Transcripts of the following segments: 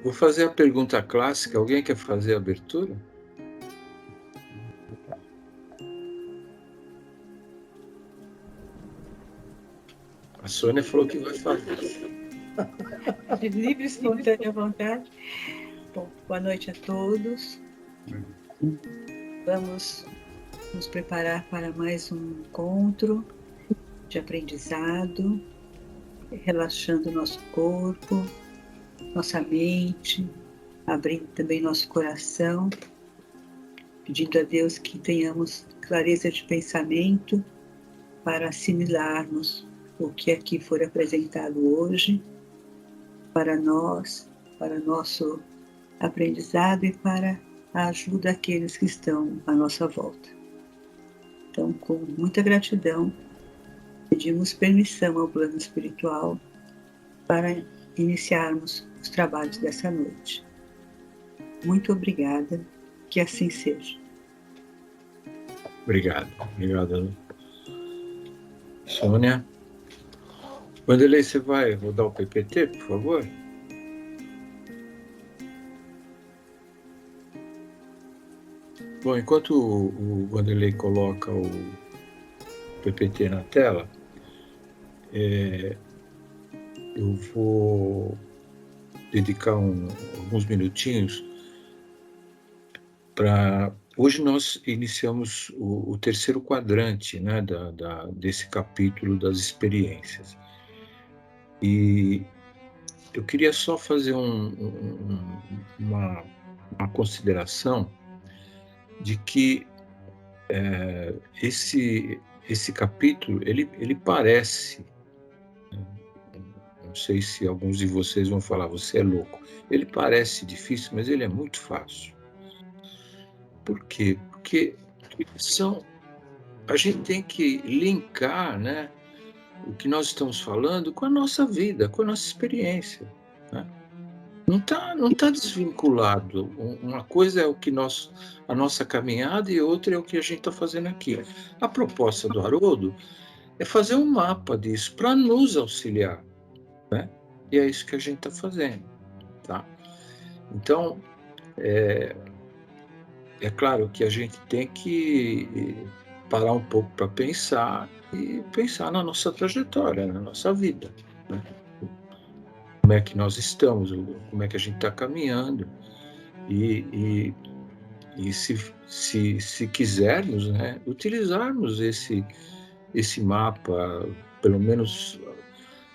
Vou fazer a pergunta clássica. Alguém quer fazer a abertura? A Sônia falou que vai fazer. De livre e espontânea vontade. Bom, boa noite a todos. Vamos nos preparar para mais um encontro de aprendizado, relaxando nosso corpo, nossa mente, abrindo também nosso coração, pedindo a Deus que tenhamos clareza de pensamento para assimilarmos o que aqui for apresentado hoje para nós, para nosso aprendizado e para a ajuda daqueles que estão à nossa volta. Então, com muita gratidão, pedimos permissão ao plano espiritual para iniciarmos os trabalhos dessa noite. Muito obrigada, que assim seja. Obrigado. Obrigado, Sônia. Wanderlei, você vai rodar o PPT, por favor? Bom, enquanto o Wanderlei coloca o PPT na tela, eu vou dedicar alguns minutinhos para... Hoje nós iniciamos o terceiro quadrante, né, desse capítulo das experiências. E eu queria só fazer uma consideração de que esse capítulo, ele parece, não sei se alguns de vocês vão falar, você é louco, ele parece difícil, mas ele é muito fácil. Por quê? Porque a gente tem que linkar, né, o que nós estamos falando com a nossa vida, com a nossa experiência, né? Não tá desvinculado. Uma coisa é a nossa caminhada e outra é o que a gente está fazendo aqui. A proposta do Haroldo é fazer um mapa disso para nos auxiliar, né? E é isso que a gente está fazendo, tá? Então, é claro que a gente tem que parar um pouco para pensar e pensar na nossa trajetória, na nossa vida, né? Como é que nós estamos, como é que a gente está caminhando e se quisermos, né, utilizarmos esse mapa, pelo menos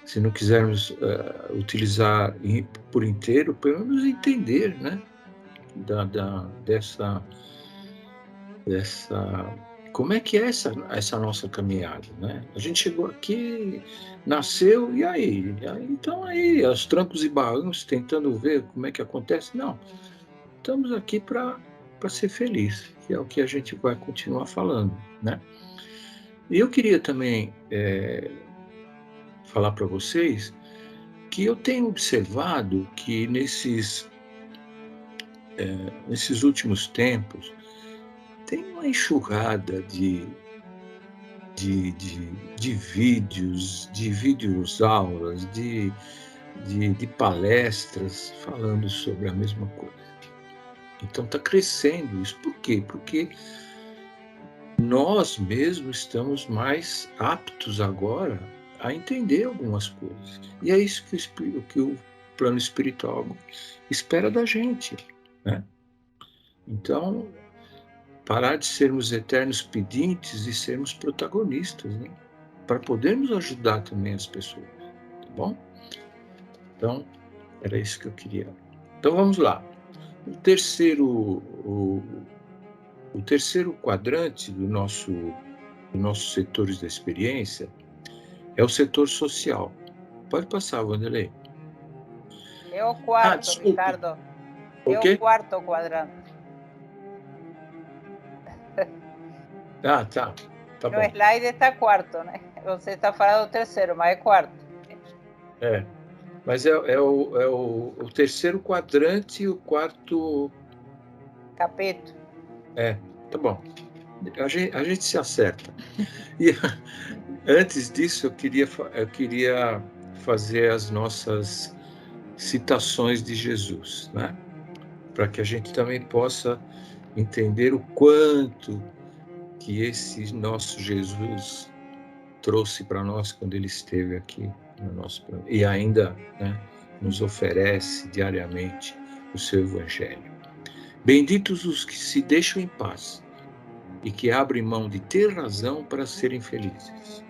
se não quisermos utilizar por inteiro, pelo menos entender, né, dessa como é que é essa nossa caminhada, né? A gente chegou aqui, nasceu, e aí? Então aí, aos trancos e barrancos, tentando ver como é que acontece? Não, estamos aqui para ser feliz, que é o que a gente vai continuar falando, né? E eu queria também falar para vocês que eu tenho observado que nesses últimos tempos tem uma enxurrada de vídeos aulas, de palestras falando sobre a mesma coisa. Então está crescendo isso. Por quê? Porque nós mesmos estamos mais aptos agora a entender algumas coisas. E é isso que o plano espiritual espera da gente, né? Então, parar de sermos eternos pedintes e sermos protagonistas, né? Para podermos ajudar também as pessoas, tá bom? Então, era isso que eu queria. Então, vamos lá. O terceiro quadrante dos nossos setores da experiência é o setor social. Pode passar, Wanderlei. É o quarto, Ricardo. É o quarto quadrante. Tá bom. No slide está quarto, né? Você está falando do terceiro, mas é quarto. Mas é o terceiro quadrante e o quarto... Capítulo. Tá bom. A gente se acerta. E antes disso, eu queria fazer as nossas citações de Jesus, né? Para que a gente também possa entender o quanto que esse nosso Jesus trouxe para nós quando ele esteve aqui no nosso planeta, e ainda, né, nos oferece diariamente o seu Evangelho. Benditos os que se deixam em paz e que abrem mão de ter razão para serem felizes.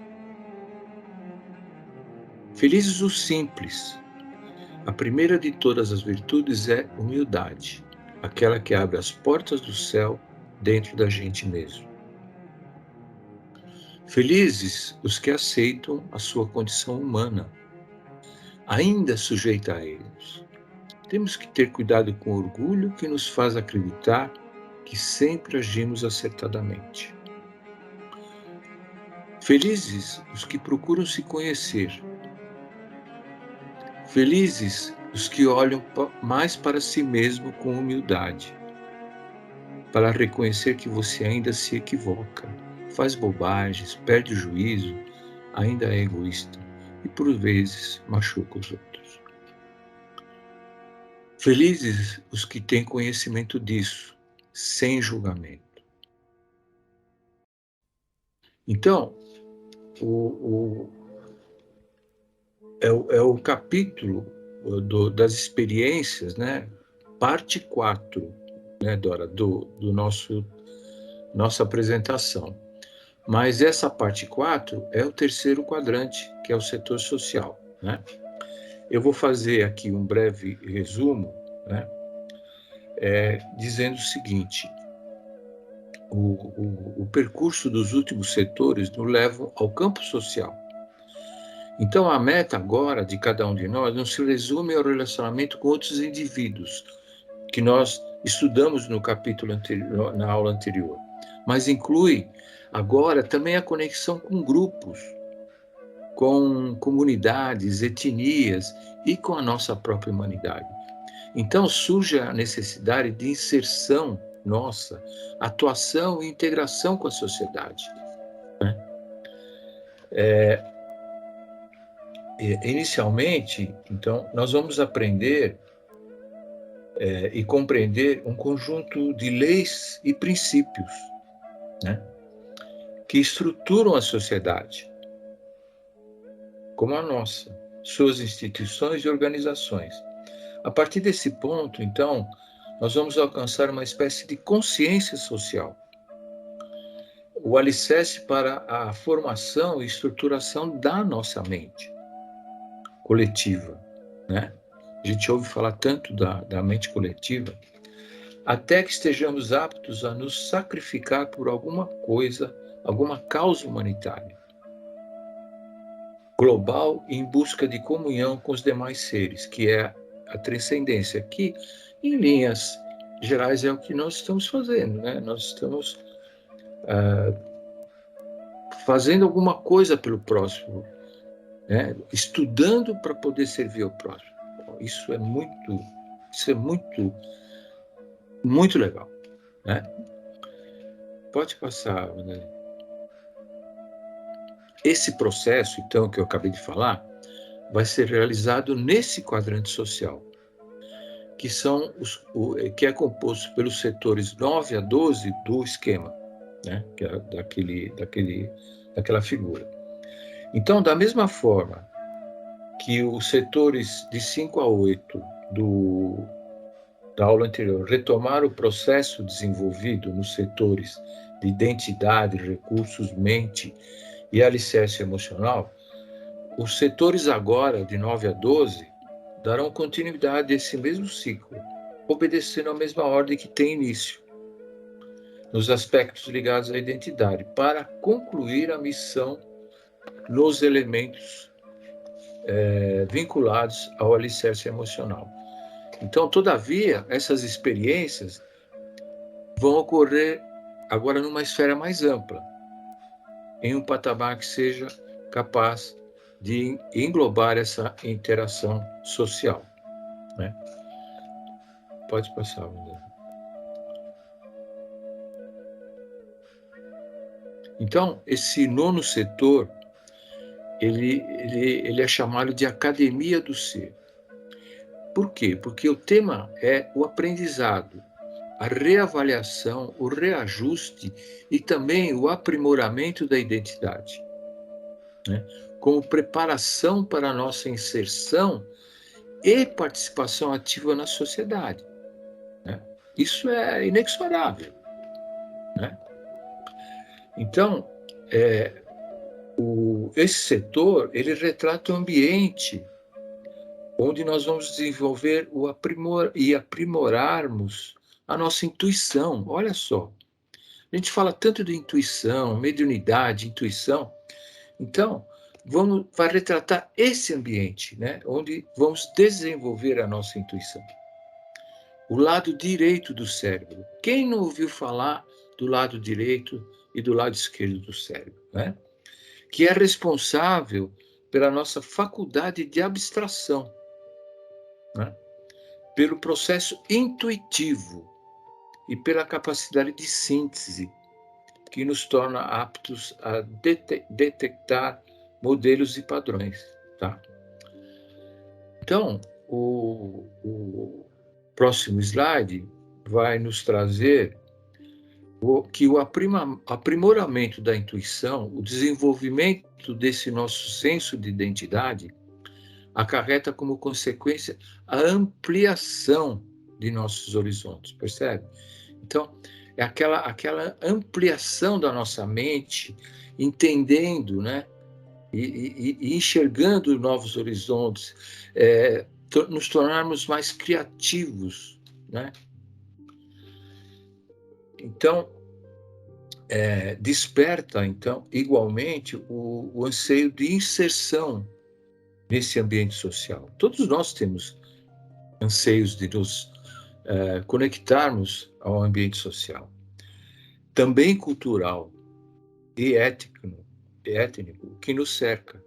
Felizes os simples. A primeira de todas as virtudes é humildade, aquela que abre as portas do céu dentro da gente mesmo. Felizes os que aceitam a sua condição humana, ainda sujeita a eles. Temos que ter cuidado com o orgulho que nos faz acreditar que sempre agimos acertadamente. Felizes os que procuram se conhecer. Felizes os que olham mais para si mesmo com humildade, para reconhecer que você ainda se equivoca, faz bobagens, perde o juízo, ainda é egoísta e por vezes machuca os outros. Felizes os que têm conhecimento disso, sem julgamento. Então, é o capítulo das experiências, né? Parte 4, né, Dora, do nossa apresentação. Mas essa parte 4 é o terceiro quadrante, que é o setor social, né? Eu vou fazer aqui um breve resumo, né? Dizendo o seguinte: o percurso dos últimos setores nos leva ao campo social. Então, a meta agora de cada um de nós não se resume ao relacionamento com outros indivíduos, que nós estudamos no capítulo anterior, na aula anterior, mas inclui agora também a conexão com grupos, com comunidades, etnias e com a nossa própria humanidade. Então surge a necessidade de inserção nossa, atuação e integração com a sociedade, né? Inicialmente, então, nós vamos aprender e compreender um conjunto de leis e princípios, né, que estruturam a sociedade, como a nossa, suas instituições e organizações. A partir desse ponto, então, nós vamos alcançar uma espécie de consciência social, o alicerce para a formação e estruturação da nossa mente coletiva, né? A gente ouve falar tanto da mente coletiva, até que estejamos aptos a nos sacrificar por alguma coisa, alguma causa humanitária global em busca de comunhão com os demais seres, que é a transcendência, que, em linhas gerais, é o que nós estamos fazendo, né? Nós estamos fazendo alguma coisa pelo próximo, né? Estudando para poder servir ao próximo. Isso é muito legal, né? Pode passar, né? Esse processo, então, que eu acabei de falar, vai ser realizado nesse quadrante social, que é composto pelos setores 9 a 12 do esquema, né? Que é daquela figura. Então, da mesma forma que os setores de 5 a 8 da aula anterior retomaram o processo desenvolvido nos setores de identidade, recursos, mente e alicerce emocional, os setores agora, de 9 a 12, darão continuidade a esse mesmo ciclo, obedecendo à mesma ordem que tem início, nos aspectos ligados à identidade, para concluir a missão nos elementos vinculados ao alicerce emocional. Então, todavia, essas experiências vão ocorrer agora numa esfera mais ampla, em um patamar que seja capaz de englobar essa interação social, né? Pode passar, André. Então, esse nono setor, ele é chamado de Academia do Ser. Por quê? Porque o tema é o aprendizado, a reavaliação, o reajuste e também o aprimoramento da identidade, né? Como preparação para a nossa inserção e participação ativa na sociedade, né? Isso é inexorável, né? Então, esse setor, ele retrata o ambiente onde nós vamos desenvolver e aprimorarmos a nossa intuição. Olha só, a gente fala tanto de intuição, mediunidade, intuição. Então, vai retratar esse ambiente, né, onde vamos desenvolver a nossa intuição. O lado direito do cérebro. Quem não ouviu falar do lado direito e do lado esquerdo do cérebro, né? Que é responsável pela nossa faculdade de abstração, né? Pelo processo intuitivo e pela capacidade de síntese, que nos torna aptos a detectar modelos e padrões, tá? Então, o próximo slide vai nos trazer que o aprimoramento da intuição, o desenvolvimento desse nosso senso de identidade, acarreta como consequência a ampliação de nossos horizontes, percebe? Então, é aquela ampliação da nossa mente, entendendo, né? E enxergando novos horizontes, nos tornarmos mais criativos, né? Então, desperta, então, igualmente, o anseio de inserção nesse ambiente social. Todos nós temos anseios de nos conectarmos ao ambiente social. Também cultural e étnico, que nos cerca.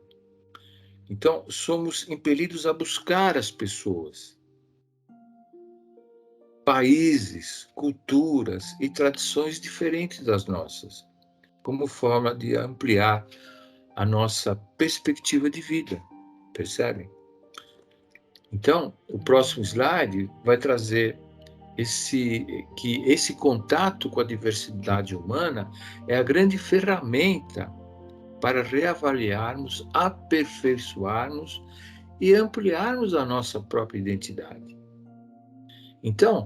Então, somos impelidos a buscar as pessoas, países, culturas e tradições diferentes das nossas, como forma de ampliar a nossa perspectiva de vida, percebem? Então, o próximo slide vai trazer que esse contato com a diversidade humana é a grande ferramenta para reavaliarmos, aperfeiçoarmos e ampliarmos a nossa própria identidade. Então,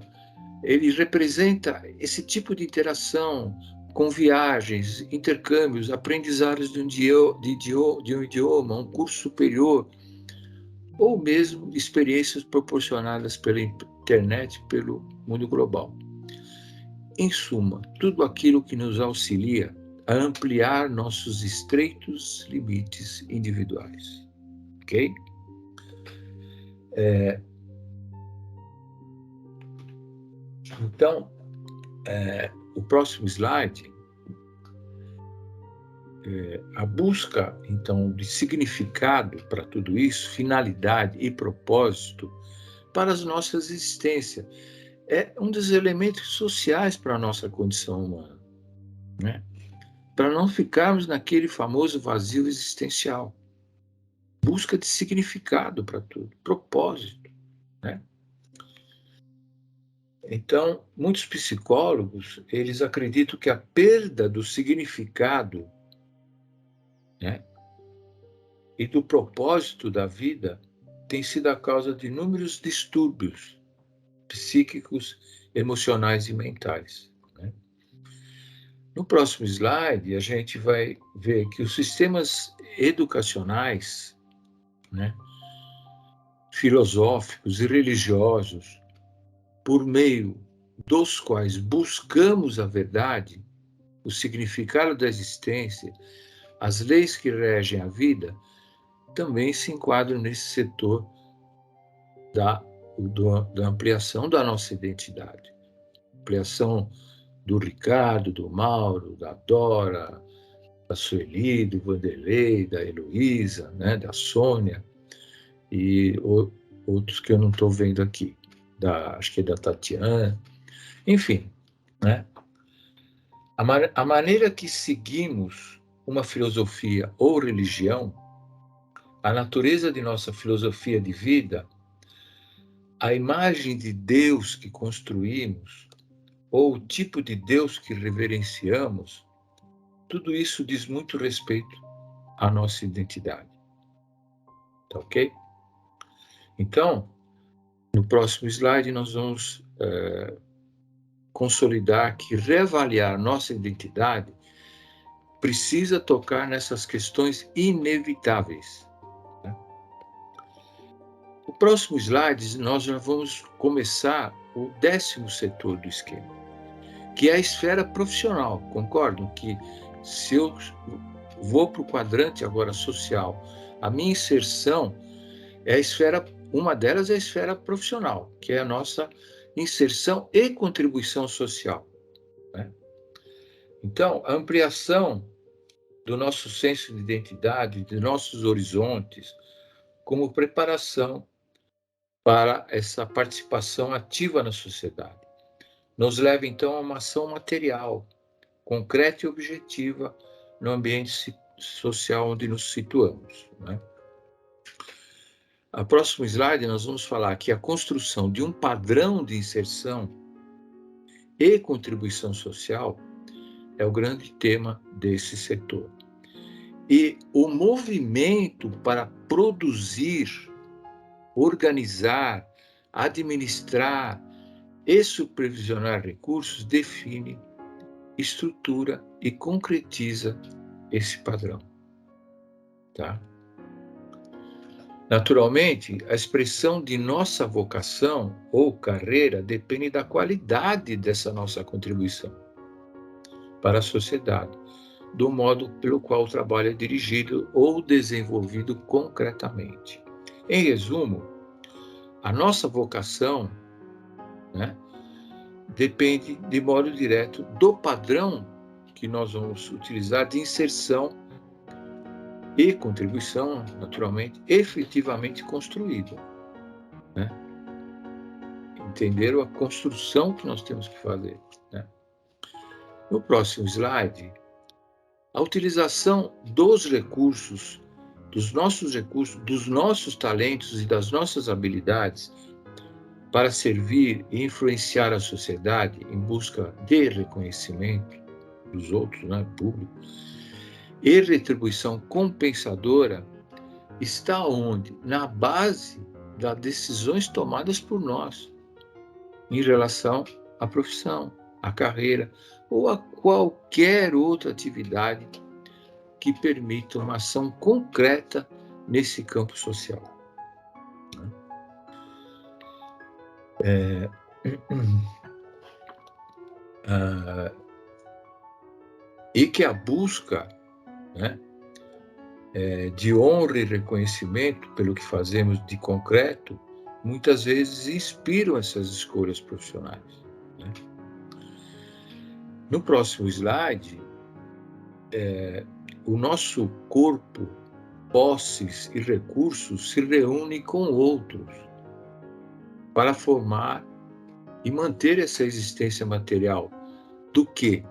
ele representa esse tipo de interação com viagens, intercâmbios, aprendizados de um idioma, um curso superior, ou mesmo experiências proporcionadas pela internet, pelo mundo global. Em suma, tudo aquilo que nos auxilia a ampliar nossos estreitos limites individuais. Ok? Então, o próximo slide, a busca, então, de significado para tudo isso, finalidade e propósito para as nossas existências, é um dos elementos sociais para a nossa condição humana, né? Para não ficarmos naquele famoso vazio existencial. Busca de significado para tudo, propósito, né? Então, muitos psicólogos, eles acreditam que a perda do significado, né, e do propósito da vida tem sido a causa de inúmeros distúrbios psíquicos, emocionais e mentais, né? No próximo slide, a gente vai ver que os sistemas educacionais, né, filosóficos e religiosos, por meio dos quais buscamos a verdade, o significado da existência, as leis que regem a vida, também se enquadram nesse setor da ampliação da nossa identidade. Ampliação do Ricardo, do Mauro, da Dora, da Sueli, do Vanderlei, da Heloísa, né, da Sônia, e outros que eu não estou vendo aqui. Acho que é da Tatiana, enfim, né? A maneira que seguimos uma filosofia ou religião, a natureza de nossa filosofia de vida, a imagem de Deus que construímos, ou o tipo de Deus que reverenciamos, tudo isso diz muito respeito à nossa identidade. Tá ok? Então, no próximo slide, nós vamos consolidar que reavaliar nossa identidade precisa tocar nessas questões inevitáveis. Né? No próximo slide, nós já vamos começar o 10º setor do esquema, que é a esfera profissional. Concordam que se eu vou para o quadrante agora social, a minha inserção é a esfera, uma delas é a esfera profissional, que é a nossa inserção e contribuição social. Né? Então, a ampliação do nosso senso de identidade, de nossos horizontes, como preparação para essa participação ativa na sociedade. Nos leva, então, a uma ação material, concreta e objetiva no ambiente social onde nos situamos. Né? No próximo slide, nós vamos falar que a construção de um padrão de inserção e contribuição social é o grande tema desse setor. E o movimento para produzir, organizar, administrar e supervisionar recursos define, estrutura e concretiza esse padrão. Tá? Naturalmente, a expressão de nossa vocação ou carreira depende da qualidade dessa nossa contribuição para a sociedade, do modo pelo qual o trabalho é dirigido ou desenvolvido concretamente. Em resumo, a nossa vocação, né, depende de modo direto do padrão que nós vamos utilizar de inserção e contribuição, naturalmente, efetivamente construída. Né? Entenderam a construção que nós temos que fazer. Né? No próximo slide, a utilização dos recursos, dos nossos talentos e das nossas habilidades para servir e influenciar a sociedade em busca de reconhecimento dos outros, né, público, e retribuição compensadora está onde? Na base das decisões tomadas por nós em relação à profissão, à carreira ou a qualquer outra atividade que permita uma ação concreta nesse campo social. E que a busca, né, de honra e reconhecimento pelo que fazemos de concreto, muitas vezes inspiram essas escolhas profissionais. Né? No próximo slide, o nosso corpo, posses e recursos se reúnem com outros para formar e manter essa existência material do quê?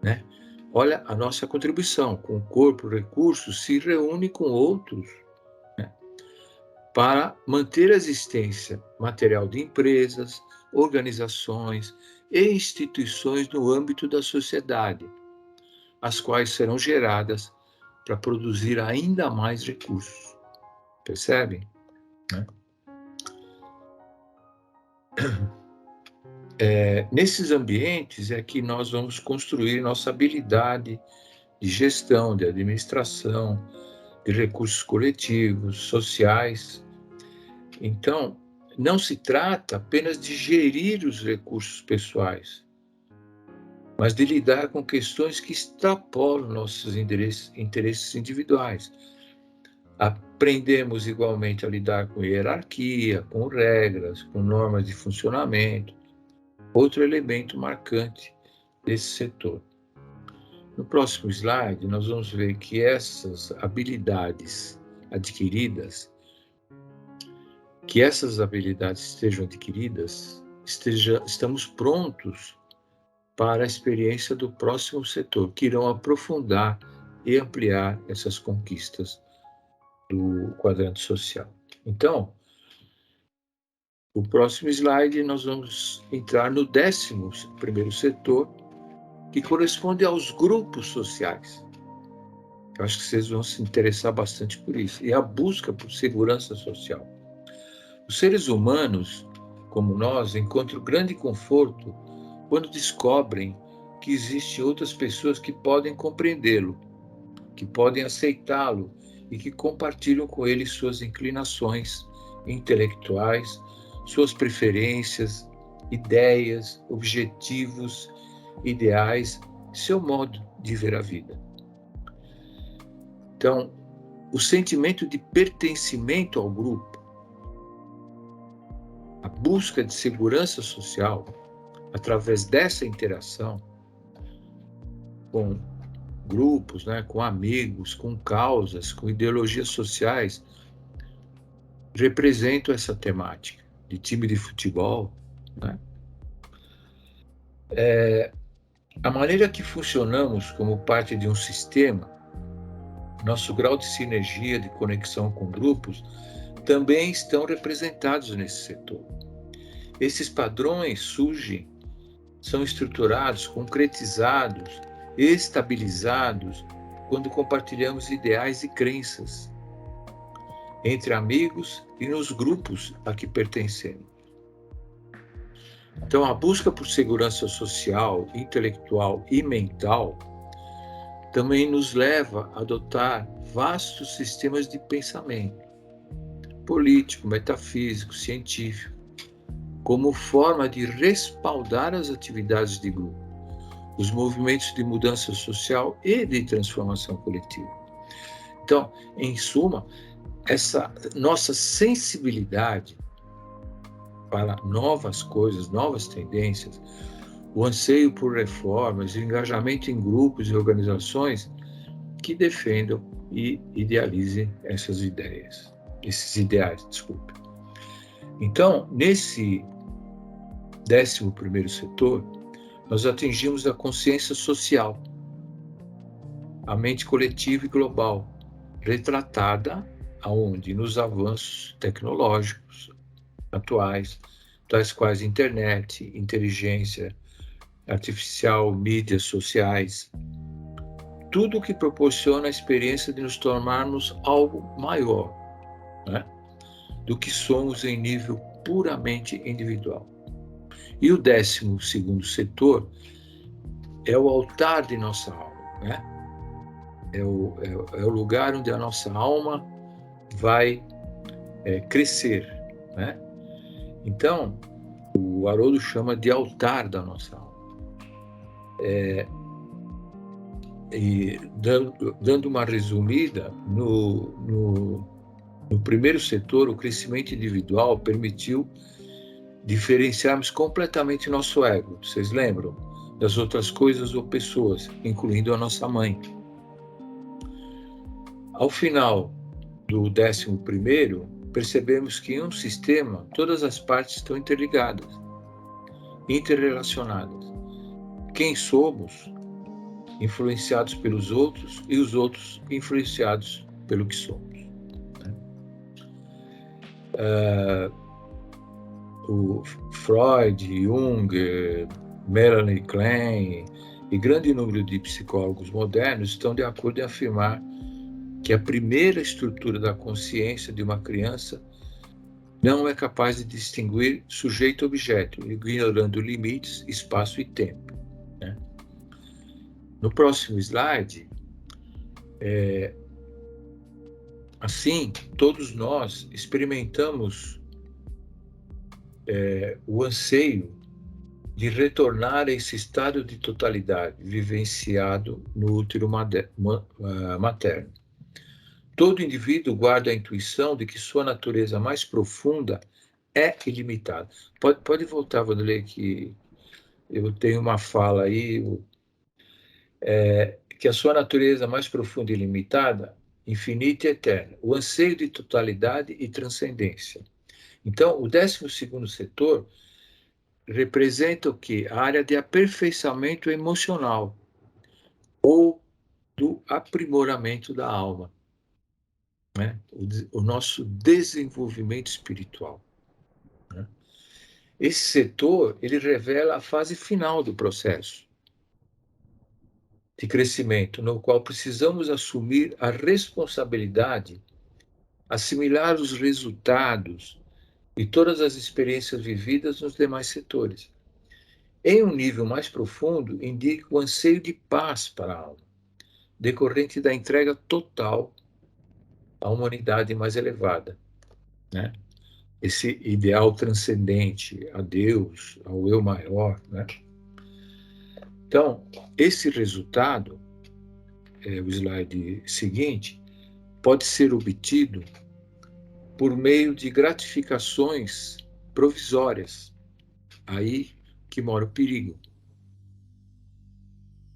Né? Olha, a nossa contribuição com o corpo, recursos, se reúne com outros, né, para manter a existência material de empresas, organizações e instituições no âmbito da sociedade, as quais serão geradas para produzir ainda mais recursos. Percebem? Né? Nesses ambientes é que nós vamos construir nossa habilidade de gestão, de administração, de recursos coletivos, sociais. Então, não se trata apenas de gerir os recursos pessoais, mas de lidar com questões que extrapolam nossos interesses individuais. Aprendemos igualmente a lidar com hierarquia, com regras, com normas de funcionamento, outro elemento marcante desse setor. No próximo slide, nós vamos ver que essas habilidades adquiridas, estamos prontos para a experiência do próximo setor, que irão aprofundar e ampliar essas conquistas do quadrante social. Então, O próximo slide, nós vamos entrar no 11º setor, que corresponde aos grupos sociais. Eu acho que vocês vão se interessar bastante por isso. E a busca por segurança social. Os seres humanos, como nós, encontram grande conforto quando descobrem que existem outras pessoas que podem compreendê-lo, que podem aceitá-lo e que compartilham com ele suas inclinações intelectuais, suas preferências, ideias, objetivos, ideais, seu modo de ver a vida. Então, o sentimento de pertencimento ao grupo, a busca de segurança social, através dessa interação com grupos, né, com amigos, com causas, com ideologias sociais, representam essa temática de time de futebol, né? A maneira que funcionamos como parte de um sistema, nosso grau de sinergia, de conexão com grupos, também estão representados nesse setor. Esses padrões surgem, são estruturados, concretizados, estabilizados, quando compartilhamos ideais e crenças entre amigos e nos grupos a que pertencemos. Então, a busca por segurança social, intelectual e mental também nos leva a adotar vastos sistemas de pensamento político, metafísico, científico, como forma de respaldar as atividades de grupo, os movimentos de mudança social e de transformação coletiva. Então, em suma, essa nossa sensibilidade para novas coisas, novas tendências, o anseio por reformas, o engajamento em grupos e organizações que defendam e idealizem essas ideias, esses ideais, desculpe. Então, nesse 11º setor, nós atingimos a consciência social, a mente coletiva e global, retratada aonde? Nos avanços tecnológicos atuais, tais quais internet, inteligência artificial, mídias sociais, tudo que proporciona a experiência de nos tornarmos algo maior, né, do que somos em nível puramente individual. E o 12º setor é o altar de nossa alma, né? É o lugar onde a nossa alma vai crescer, né? Então, o Haroldo chama de altar da nossa alma. E dando uma resumida, no primeiro setor, o crescimento individual permitiu diferenciarmos completamente nosso ego, vocês lembram? Das outras coisas ou pessoas, incluindo a nossa mãe. Ao final do 11º, percebemos que em um sistema, todas as partes estão interligadas, interrelacionadas. Quem somos, influenciados pelos outros, e os outros influenciados pelo que somos. O Freud, Jung, Melanie Klein e grande número de psicólogos modernos estão de acordo em afirmar que a primeira estrutura da consciência de uma criança não é capaz de distinguir sujeito-objeto, ignorando limites, espaço e tempo, né? No próximo slide, assim, todos nós experimentamos o anseio de retornar a esse estado de totalidade vivenciado no útero materno. Todo indivíduo guarda a intuição de que sua natureza mais profunda é ilimitada. Pode voltar, Vanderlei, que eu tenho uma fala aí, que a sua natureza mais profunda e ilimitada, infinita e eterna, o anseio de totalidade e transcendência. Então, o 12º setor representa o quê? A área de aperfeiçoamento emocional ou do aprimoramento da alma, né? O nosso desenvolvimento espiritual, né? Esse setor, ele revela a fase final do processo de crescimento, no qual precisamos assumir a responsabilidade, assimilar os resultados e todas as experiências vividas nos demais setores. Em um nível mais profundo, indica o anseio de paz para a alma, decorrente da entrega total à humanidade mais elevada, né? Esse ideal transcendente a Deus, ao eu maior, né? Então, esse resultado, o slide seguinte, pode ser obtido por meio de gratificações provisórias. Aí que mora o perigo.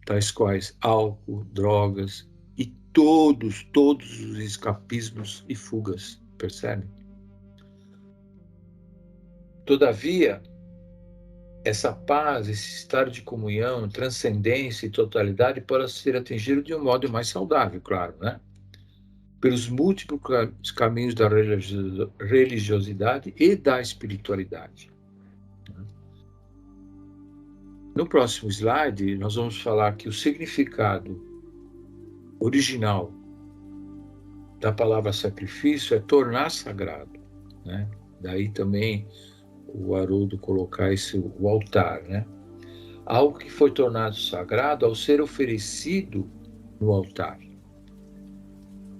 Tais quais álcool, drogas e todos os escapismos e fugas, percebe? Todavia, essa paz, esse estado de comunhão, transcendência e totalidade pode ser atingido de um modo mais saudável, claro, né? Pelos múltiplos caminhos da religiosidade e da espiritualidade. No próximo slide, nós vamos falar que o significado original da palavra sacrifício é tornar sagrado, né? Daí também o Haroldo colocar o altar, né? Algo que foi tornado sagrado ao ser oferecido no altar,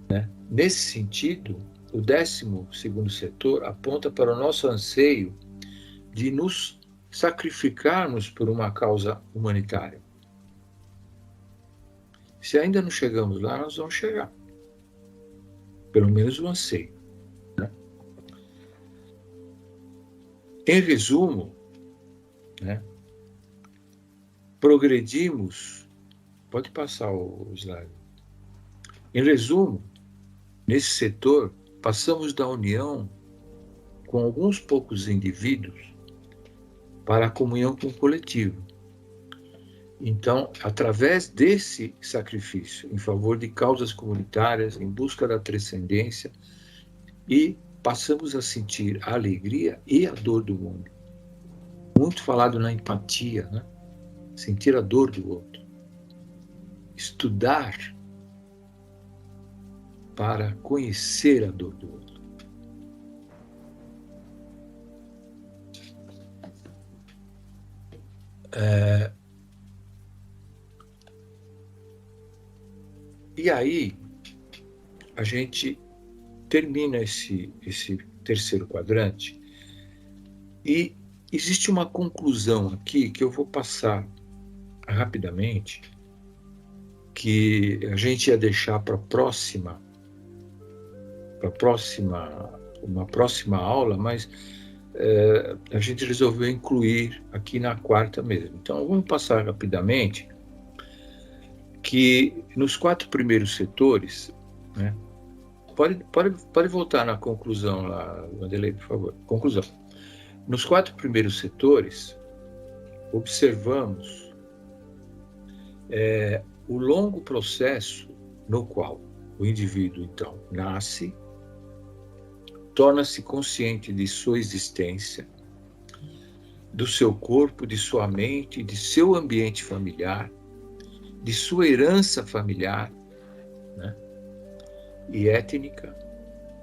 né? Nesse sentido, o 12º setor aponta para o nosso anseio de nos sacrificarmos por uma causa humanitária. Se ainda não chegamos lá, nós vamos chegar. Pelo menos o anseio, né? Em resumo, né, progredimos. Pode passar o slide. Em resumo, nesse setor, passamos da união com alguns poucos indivíduos para a comunhão com o coletivo. Então, através desse sacrifício em favor de causas comunitárias, em busca da transcendência, e passamos a sentir a alegria e a dor do mundo. Muito falado na empatia, né? Sentir a dor do outro. Estudar para conhecer a dor do outro. E aí, a gente termina esse terceiro quadrante e existe uma conclusão aqui que eu vou passar rapidamente, que a gente ia deixar para uma próxima aula, mas a gente resolveu incluir aqui na quarta mesmo. Então, vamos passar rapidamente que nos 4 primeiros setores, né? Pode voltar na conclusão lá, Wanderlei, por favor. Conclusão. Nos 4 primeiros setores, observamos o longo processo no qual o indivíduo, então, nasce, torna-se consciente de sua existência, do seu corpo, de sua mente, de seu ambiente familiar, de sua herança familiar, né, e étnica,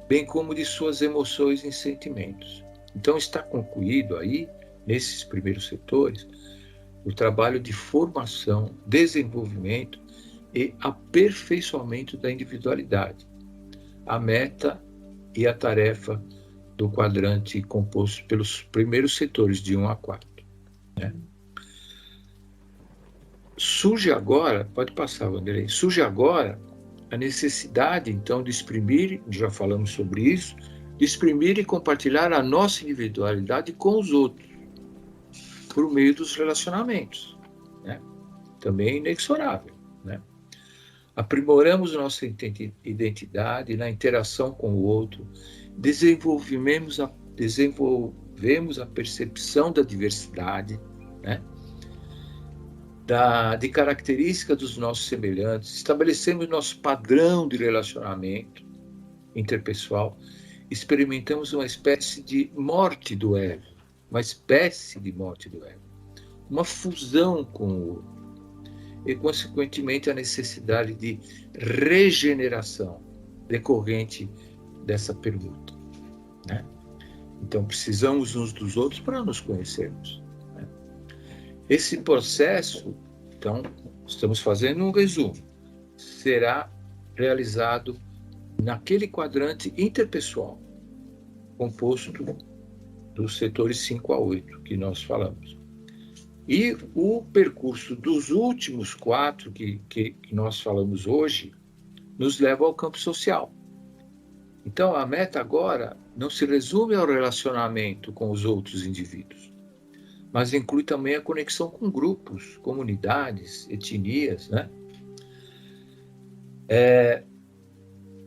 bem como de suas emoções e sentimentos. Então está concluído aí, nesses primeiros setores, o trabalho de formação, desenvolvimento e aperfeiçoamento da individualidade. A meta e a tarefa do quadrante composto pelos primeiros setores de 1 a 4. Né? Surge agora, pode passar, Wanderlei, surge agora a necessidade, então, de exprimir, já falamos sobre isso, de exprimir e compartilhar a nossa individualidade com os outros, por meio dos relacionamentos, né? Também inexorável, né? Aprimoramos nossa identidade na interação com o outro, desenvolvemos a percepção da diversidade, né? De características dos nossos semelhantes, estabelecemos nosso padrão de relacionamento interpessoal, experimentamos uma espécie de morte do ego, uma espécie de morte do ego, uma fusão com o outro, e, consequentemente, a necessidade de regeneração decorrente dessa permuta, né? Então, precisamos uns dos outros para nos conhecermos, né? Esse processo, então, estamos fazendo um resumo, será realizado naquele quadrante interpessoal, composto dos setores 5 a 8, que nós falamos. E o percurso dos últimos 4 que nós falamos hoje nos leva ao campo social. Então, a meta agora não se resume ao relacionamento com os outros indivíduos, mas inclui também a conexão com grupos, comunidades, etnias, né?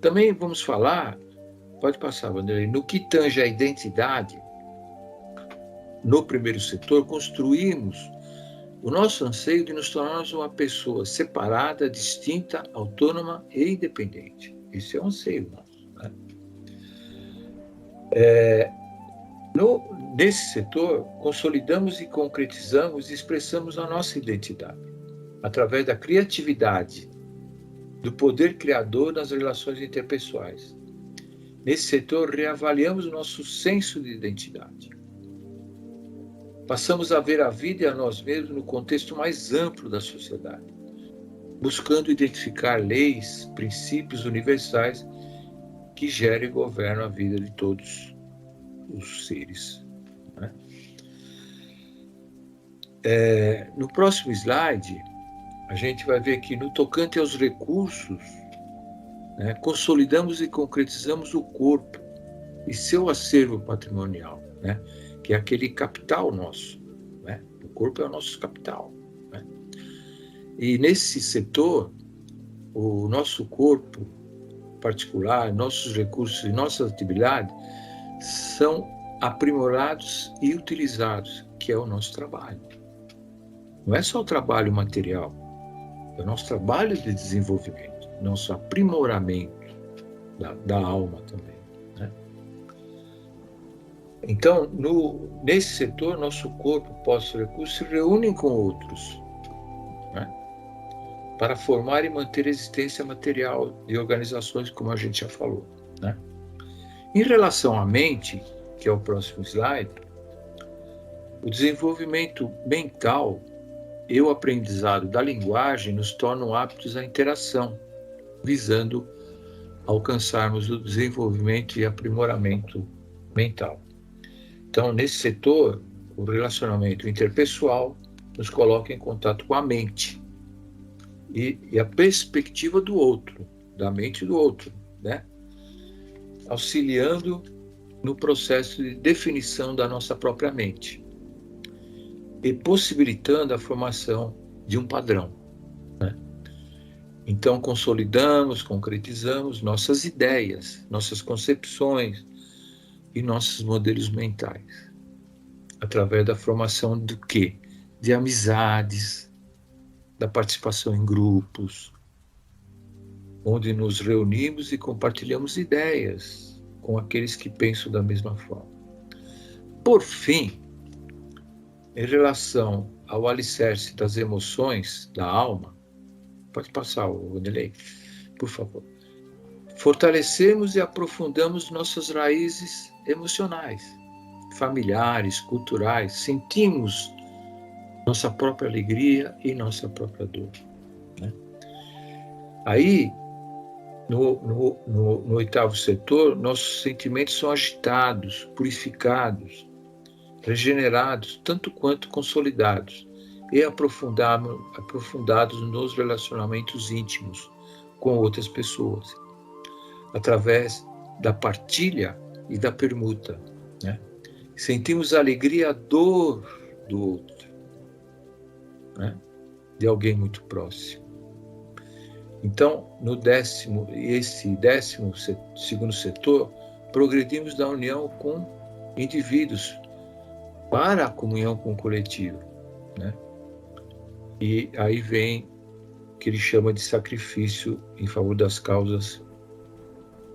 Também vamos falar, pode passar, Vanderlei, no que tange a identidade. No primeiro setor, construímos o nosso anseio de nos tornarmos uma pessoa separada, distinta, autônoma e independente. Esse é o anseio nosso, né? Nesse setor, consolidamos e concretizamos e expressamos a nossa identidade através da criatividade, do poder criador nas relações interpessoais. Nesse setor, reavaliamos o nosso senso de identidade. Passamos a ver a vida e a nós mesmos no contexto mais amplo da sociedade, buscando identificar leis, princípios universais que gerem e governam a vida de todos os seres, né? No próximo slide, a gente vai ver que, no tocante aos recursos, né, consolidamos e concretizamos o corpo e seu acervo patrimonial, né, que é aquele capital nosso, né? O corpo é o nosso capital, né? E nesse setor, o nosso corpo particular, nossos recursos e nossas atividades são aprimorados e utilizados, que é o nosso trabalho. Não é só o trabalho material, é o nosso trabalho de desenvolvimento, nosso aprimoramento da alma também, né? Então, nesse setor, nosso corpo, pós-recursos, se reúnem com outros, né, para formar e manter a existência material de organizações, como a gente já falou, né? Em relação à mente, que é o próximo slide, o desenvolvimento mental e o aprendizado da linguagem nos tornam aptos à interação, visando alcançarmos o desenvolvimento e aprimoramento mental. Então, nesse setor, o relacionamento interpessoal nos coloca em contato com a mente e a perspectiva do outro, da mente do outro, né? Auxiliando no processo de definição da nossa própria mente e possibilitando a formação de um padrão, né? Então, consolidamos, concretizamos nossas ideias, nossas concepções e nossos modelos mentais, através da formação do quê? De amizades, da participação em grupos, onde nos reunimos e compartilhamos ideias com aqueles que pensam da mesma forma. Por fim, em relação ao alicerce das emoções da alma, pode passar, Wanderlei, por favor. Fortalecemos e aprofundamos nossas raízes emocionais, familiares, culturais, sentimos nossa própria alegria e nossa própria dor, né? Aí, no oitavo setor, nossos sentimentos são agitados, purificados, regenerados, tanto quanto consolidados, e aprofundados nos relacionamentos íntimos com outras pessoas, através da partilha e da permuta, né? Sentimos a alegria e a dor do outro, né? De alguém muito próximo. Então, esse décimo segundo setor, progredimos da união com indivíduos para a comunhão com o coletivo, né? E aí vem o que ele chama de sacrifício em favor das causas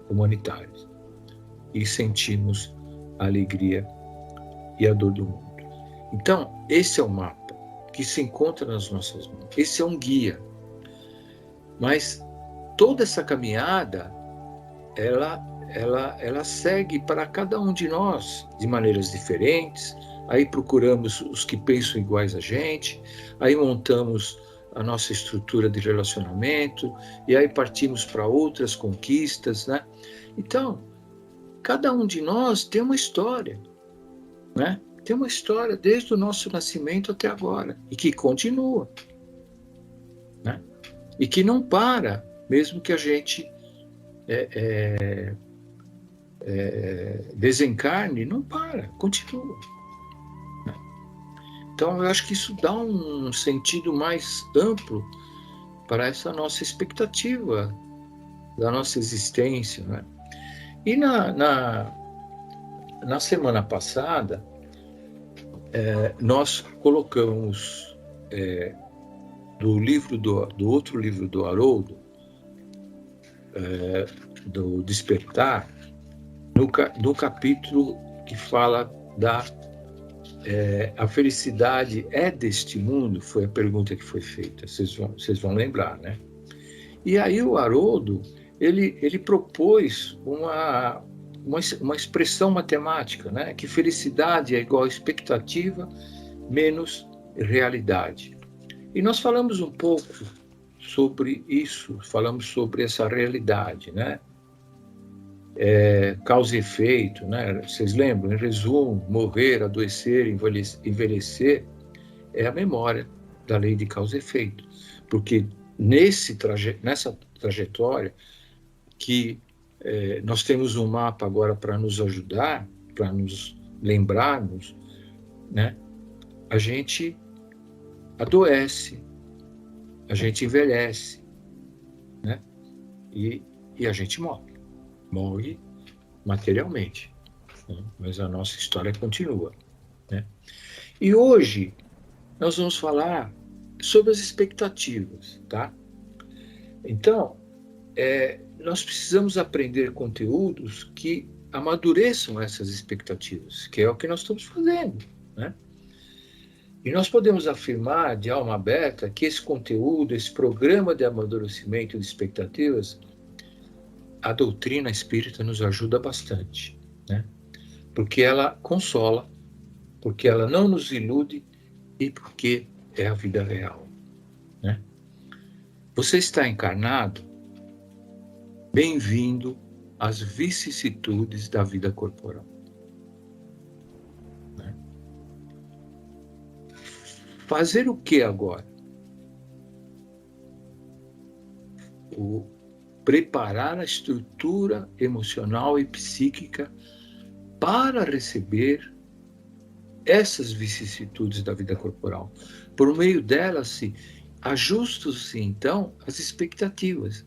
humanitárias. E sentimos a alegria e a dor do mundo. Então, esse é o mapa que se encontra nas nossas mãos. Esse é um guia. Mas toda essa caminhada, ela segue para cada um de nós de maneiras diferentes. Aí procuramos os que pensam iguais a gente, aí montamos a nossa estrutura de relacionamento, e aí partimos para outras conquistas, né? Então, cada um de nós tem uma história, né? Tem uma história desde o nosso nascimento até agora, e que continua, né? E que não para, mesmo que a gente desencarne, não para, continua. Então, eu acho que isso dá um sentido mais amplo para essa nossa expectativa da nossa existência, né? E na semana passada, nós colocamos do outro livro do Haroldo, do Despertar, no capítulo que fala a felicidade é deste mundo, foi a pergunta que foi feita, vocês vão lembrar, né? E aí o Haroldo, ele propôs uma expressão matemática, né? Que felicidade é igual a expectativa menos realidade. E nós falamos um pouco sobre isso, falamos sobre essa realidade, né? Causa e efeito, né? Vocês lembram? Em resumo, morrer, adoecer, envelhecer é a memória da lei de causa e efeito. Porque nessa trajetória que nós temos um mapa agora para nos ajudar, para nos lembrarmos, né? A gente adoece, a gente envelhece, né? E a gente morre materialmente, né? Mas a nossa história continua, né? E hoje nós vamos falar sobre as expectativas, tá? Então, nós precisamos aprender conteúdos que amadureçam essas expectativas, que é o que nós estamos fazendo, né? E nós podemos afirmar de alma aberta que esse conteúdo, esse programa de amadurecimento de expectativas, a doutrina espírita nos ajuda bastante, né? Porque ela consola, porque ela não nos ilude e porque é a vida real, né? Você está encarnado? Bem-vindo às vicissitudes da vida corporal, né? Fazer o que agora? Preparar a estrutura emocional e psíquica para receber essas vicissitudes da vida corporal. Por meio delas, ajustam-se, então, as expectativas.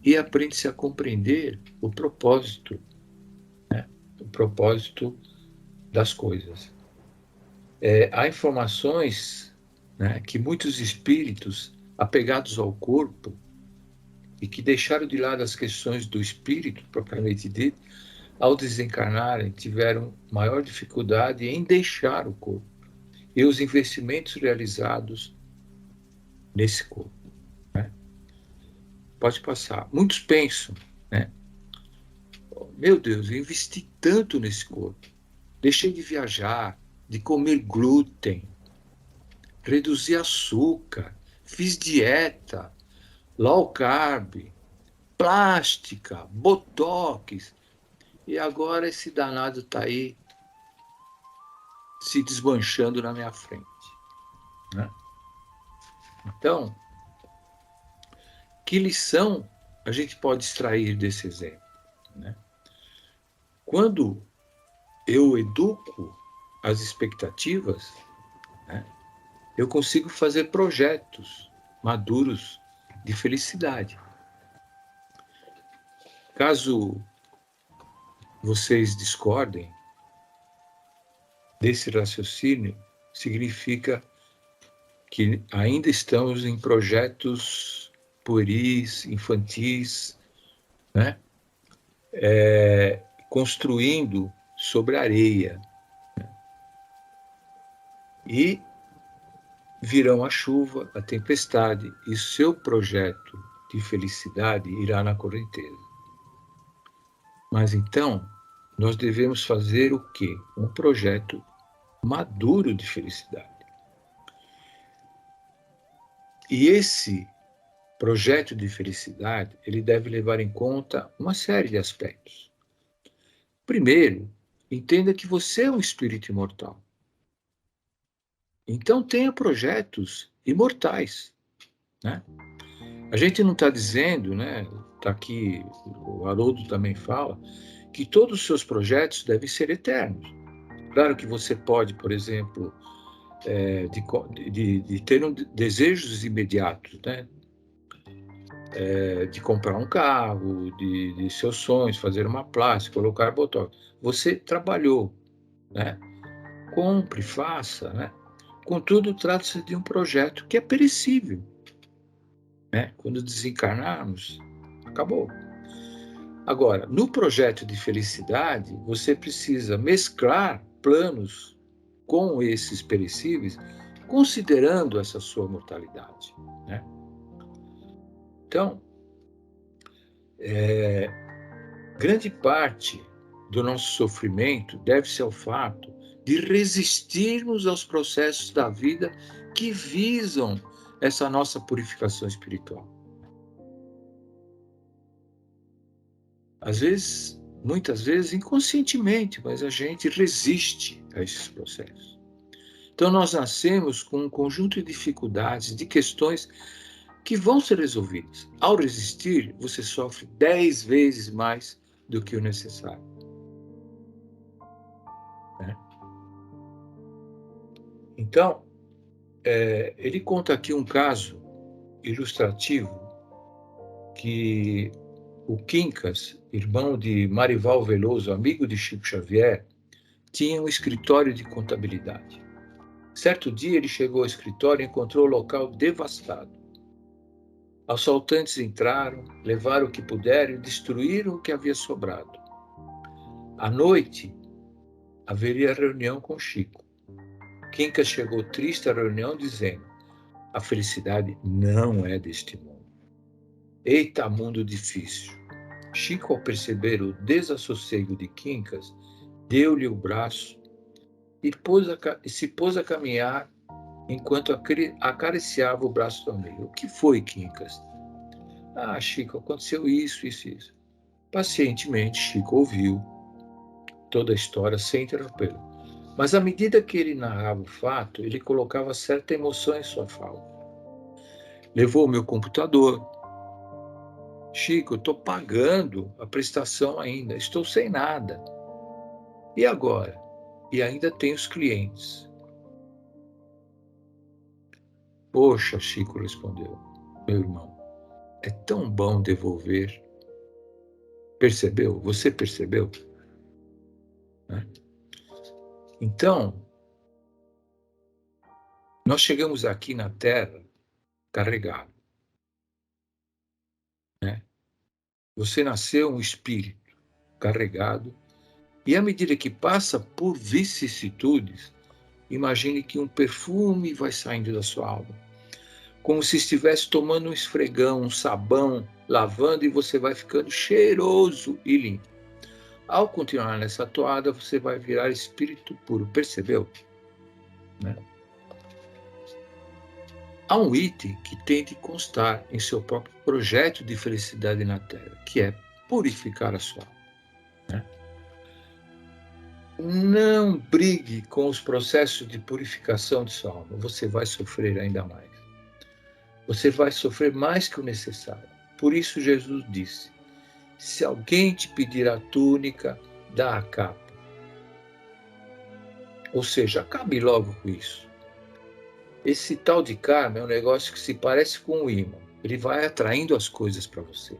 E aprende-se a compreender o propósito, né? O propósito das coisas. Há informações, né, que muitos espíritos apegados ao corpo e que deixaram de lado as questões do espírito, propriamente dito, ao desencarnarem, tiveram maior dificuldade em deixar o corpo e os investimentos realizados nesse corpo, né? Pode passar. Muitos pensam, né? Meu Deus, eu investi tanto nesse corpo, deixei de viajar, de comer glúten, reduzi açúcar, fiz dieta, low carb, plástica, botox, e agora esse danado está aí se desmanchando na minha frente, né? Então, que lição a gente pode extrair desse exemplo, né? Quando eu educo as expectativas, né, eu consigo fazer projetos maduros de felicidade. Caso vocês discordem desse raciocínio, significa que ainda estamos em projetos pueris, infantis, né? Construindo sobre areia, E virão a chuva, a tempestade, e seu projeto de felicidade irá na correnteza. Mas então, nós devemos fazer o quê? Um projeto maduro de felicidade. E esse projeto de felicidade, ele deve levar em conta uma série de aspectos. Primeiro, entenda que você é um espírito imortal. Então tenha projetos imortais, né? A gente não está dizendo, né? Está aqui, o Haroldo também fala, que todos os seus projetos devem ser eternos. Claro que você pode, por exemplo, de ter desejos imediatos, né? De comprar um carro, de seus sonhos, fazer uma plástica, colocar botox. Você trabalhou, né? Compre, faça, né? Contudo, trata-se de um projeto que é perecível, né? Quando desencarnarmos, acabou. Agora, no projeto de felicidade, você precisa mesclar planos com esses perecíveis, considerando essa sua mortalidade, né? Então, grande parte do nosso sofrimento deve-se ao fato de resistirmos aos processos da vida que visam essa nossa purificação espiritual. Às vezes, muitas vezes inconscientemente, mas a gente resiste a esses processos. Então nós nascemos com um conjunto de dificuldades, de questões que vão ser resolvidas. Ao resistir, você sofre 10 vezes mais do que o necessário, né? Então, ele conta aqui um caso ilustrativo que o Quincas, irmão de Marival Veloso, amigo de Chico Xavier, tinha um escritório de contabilidade. Certo dia ele chegou ao escritório e encontrou o local devastado. Assaltantes entraram, levaram o que puderam e destruíram o que havia sobrado. À noite, haveria reunião com Chico. Quincas chegou triste à reunião dizendo: a felicidade não é deste mundo. Eita, mundo difícil! Chico, ao perceber o desassossego de Quincas, deu-lhe o braço e se pôs a caminhar enquanto acariciava o braço do amigo. O que foi, Quincas? Ah, Chico, aconteceu isso, isso, isso. Pacientemente, Chico ouviu toda a história sem interrompê-lo. Mas à medida que ele narrava o fato, ele colocava certa emoção em sua fala. Levou o meu computador. Chico, eu estou pagando a prestação ainda, estou sem nada. E agora? E ainda tem os clientes. Poxa, Chico respondeu, meu irmão, é tão bom devolver. Percebeu? Você percebeu? Né? Então, nós chegamos aqui na Terra carregado, né? Você nasceu um espírito carregado e à medida que passa por vicissitudes, imagine que um perfume vai saindo da sua alma, como se estivesse tomando um esfregão, um sabão, lavando e você vai ficando cheiroso e limpo. Ao continuar nessa toada, você vai virar espírito puro, percebeu? Né? Há um item que tem de constar em seu próprio projeto de felicidade na Terra, que é purificar a sua alma. Né? Não brigue com os processos de purificação de sua alma, você vai sofrer ainda mais. Você vai sofrer mais que o necessário. Por isso Jesus disse, se alguém te pedir a túnica, dá a capa. Ou seja, acabe logo com isso. Esse tal de karma é um negócio que se parece com um imã. Ele vai atraindo as coisas para você.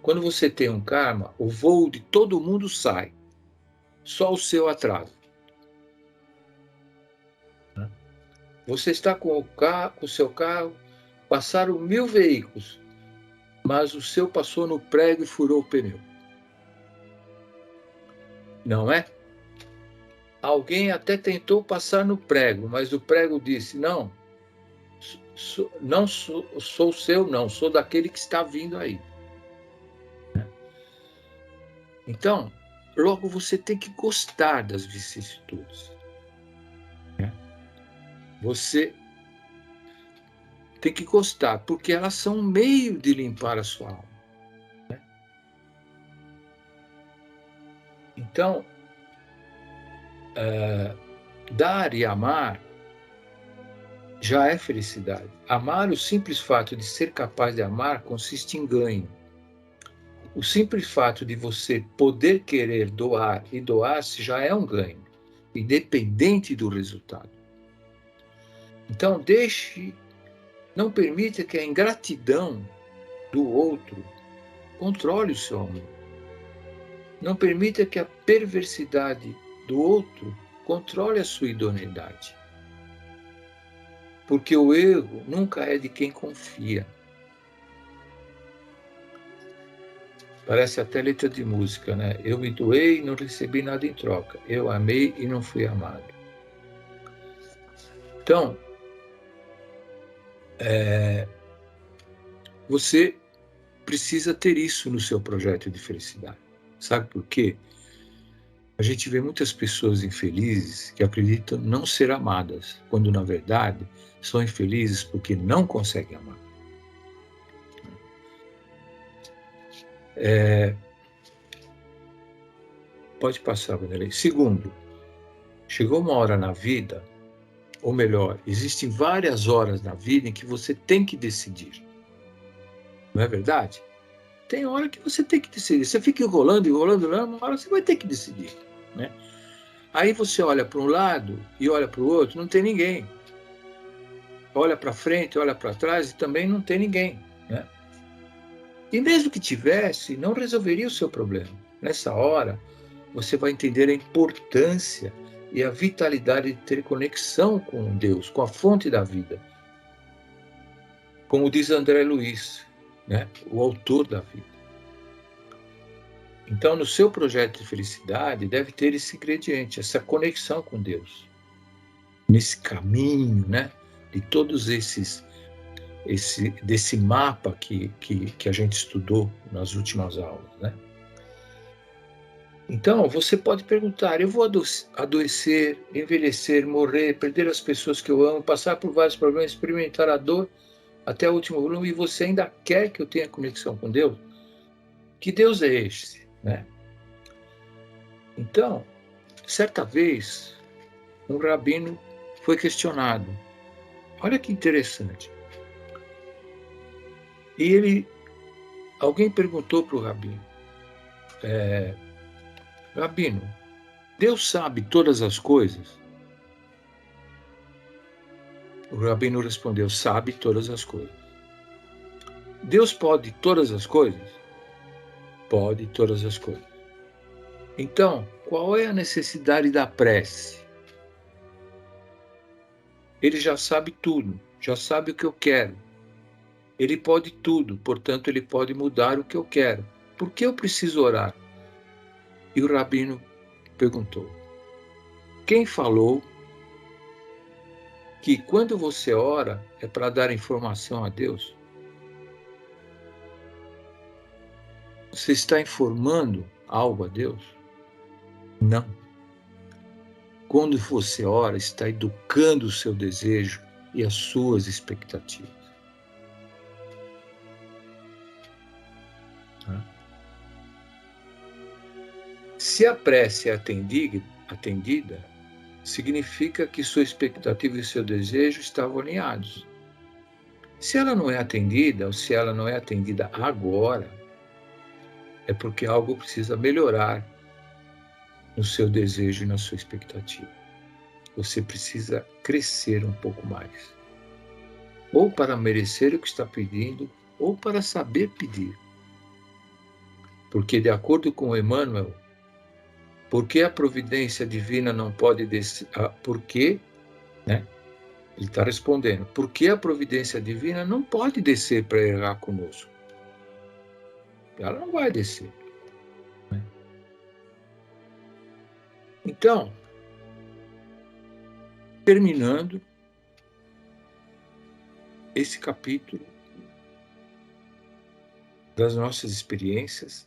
Quando você tem um karma, o voo de todo mundo sai. Só o seu atrasa. Você está com o seu carro, passaram 1000 veículos, mas o seu passou no prego e furou o pneu. Não é? alguém até tentou passar no prego, mas o prego disse, não, não sou seu, não, sou daquele que está vindo aí. Então, logo você tem que gostar das vicissitudes. Você tem que gostar, porque elas são um meio de limpar a sua alma. Então, dar e amar já é felicidade. Amar, o simples fato de ser capaz de amar, consiste em ganho. O simples fato de você poder querer doar e doar-se já é um ganho, independente do resultado. Então, não permita que a ingratidão do outro controle o seu amor. Não permita que a perversidade do outro controle a sua idoneidade. Porque o erro nunca é de quem confia. Parece até letra de música, né? Eu me doei e não recebi nada em troca. Eu amei e não fui amado. Então, você precisa ter isso no seu projeto de felicidade. Sabe por quê? A gente vê muitas pessoas infelizes que acreditam não ser amadas, quando, na verdade, são infelizes porque não conseguem amar. Pode passar, Vanderlei. Segundo, chegou uma hora na vida, ou melhor, existem várias horas na vida em que você tem que decidir. Não é verdade? Tem hora que você tem que decidir. Você fica enrolando, uma hora você vai ter que decidir, né? Aí você olha para um lado e olha para o outro, não tem ninguém. Olha para frente, olha para trás e também não tem ninguém, né? E mesmo que tivesse, não resolveria o seu problema. Nessa hora, você vai entender a importância e a vitalidade de ter conexão com Deus, com a fonte da vida. Como diz André Luiz, né? O autor da vida. Então, no seu projeto de felicidade, deve ter esse ingrediente, essa conexão com Deus. Nesse caminho, né? De todos desse mapa que a gente estudou nas últimas aulas, né? Então, você pode perguntar, eu vou adoecer, envelhecer, morrer, perder as pessoas que eu amo, passar por vários problemas, experimentar a dor até o último volume, e você ainda quer que eu tenha conexão com Deus? Que Deus é esse, né? Então, certa vez, um rabino foi questionado. Olha que interessante. E alguém perguntou para o rabino, Rabino, Deus sabe todas as coisas? O rabino respondeu, sabe todas as coisas. Deus pode todas as coisas? Pode todas as coisas. Então, qual é a necessidade da prece? Ele já sabe tudo, já sabe o que eu quero. Ele pode tudo, portanto, ele pode mudar o que eu quero. Por que eu preciso orar? E o rabino perguntou, quem falou que quando você ora é para dar informação a Deus? Você está informando algo a Deus? Não. Quando você ora, está educando o seu desejo e as suas expectativas. Se a prece é atendida, significa que sua expectativa e seu desejo estavam alinhados. Se ela não é atendida, ou se ela não é atendida agora, é porque algo precisa melhorar no seu desejo e na sua expectativa. Você precisa crescer um pouco mais. Ou para merecer o que está pedindo, ou para saber pedir. Porque, de acordo com Emmanuel, por que a providência divina não pode descer? Por que, né? Ele está respondendo, por que a providência divina não pode descer para errar conosco? Ela não vai descer. Né? Então, terminando esse capítulo das nossas experiências,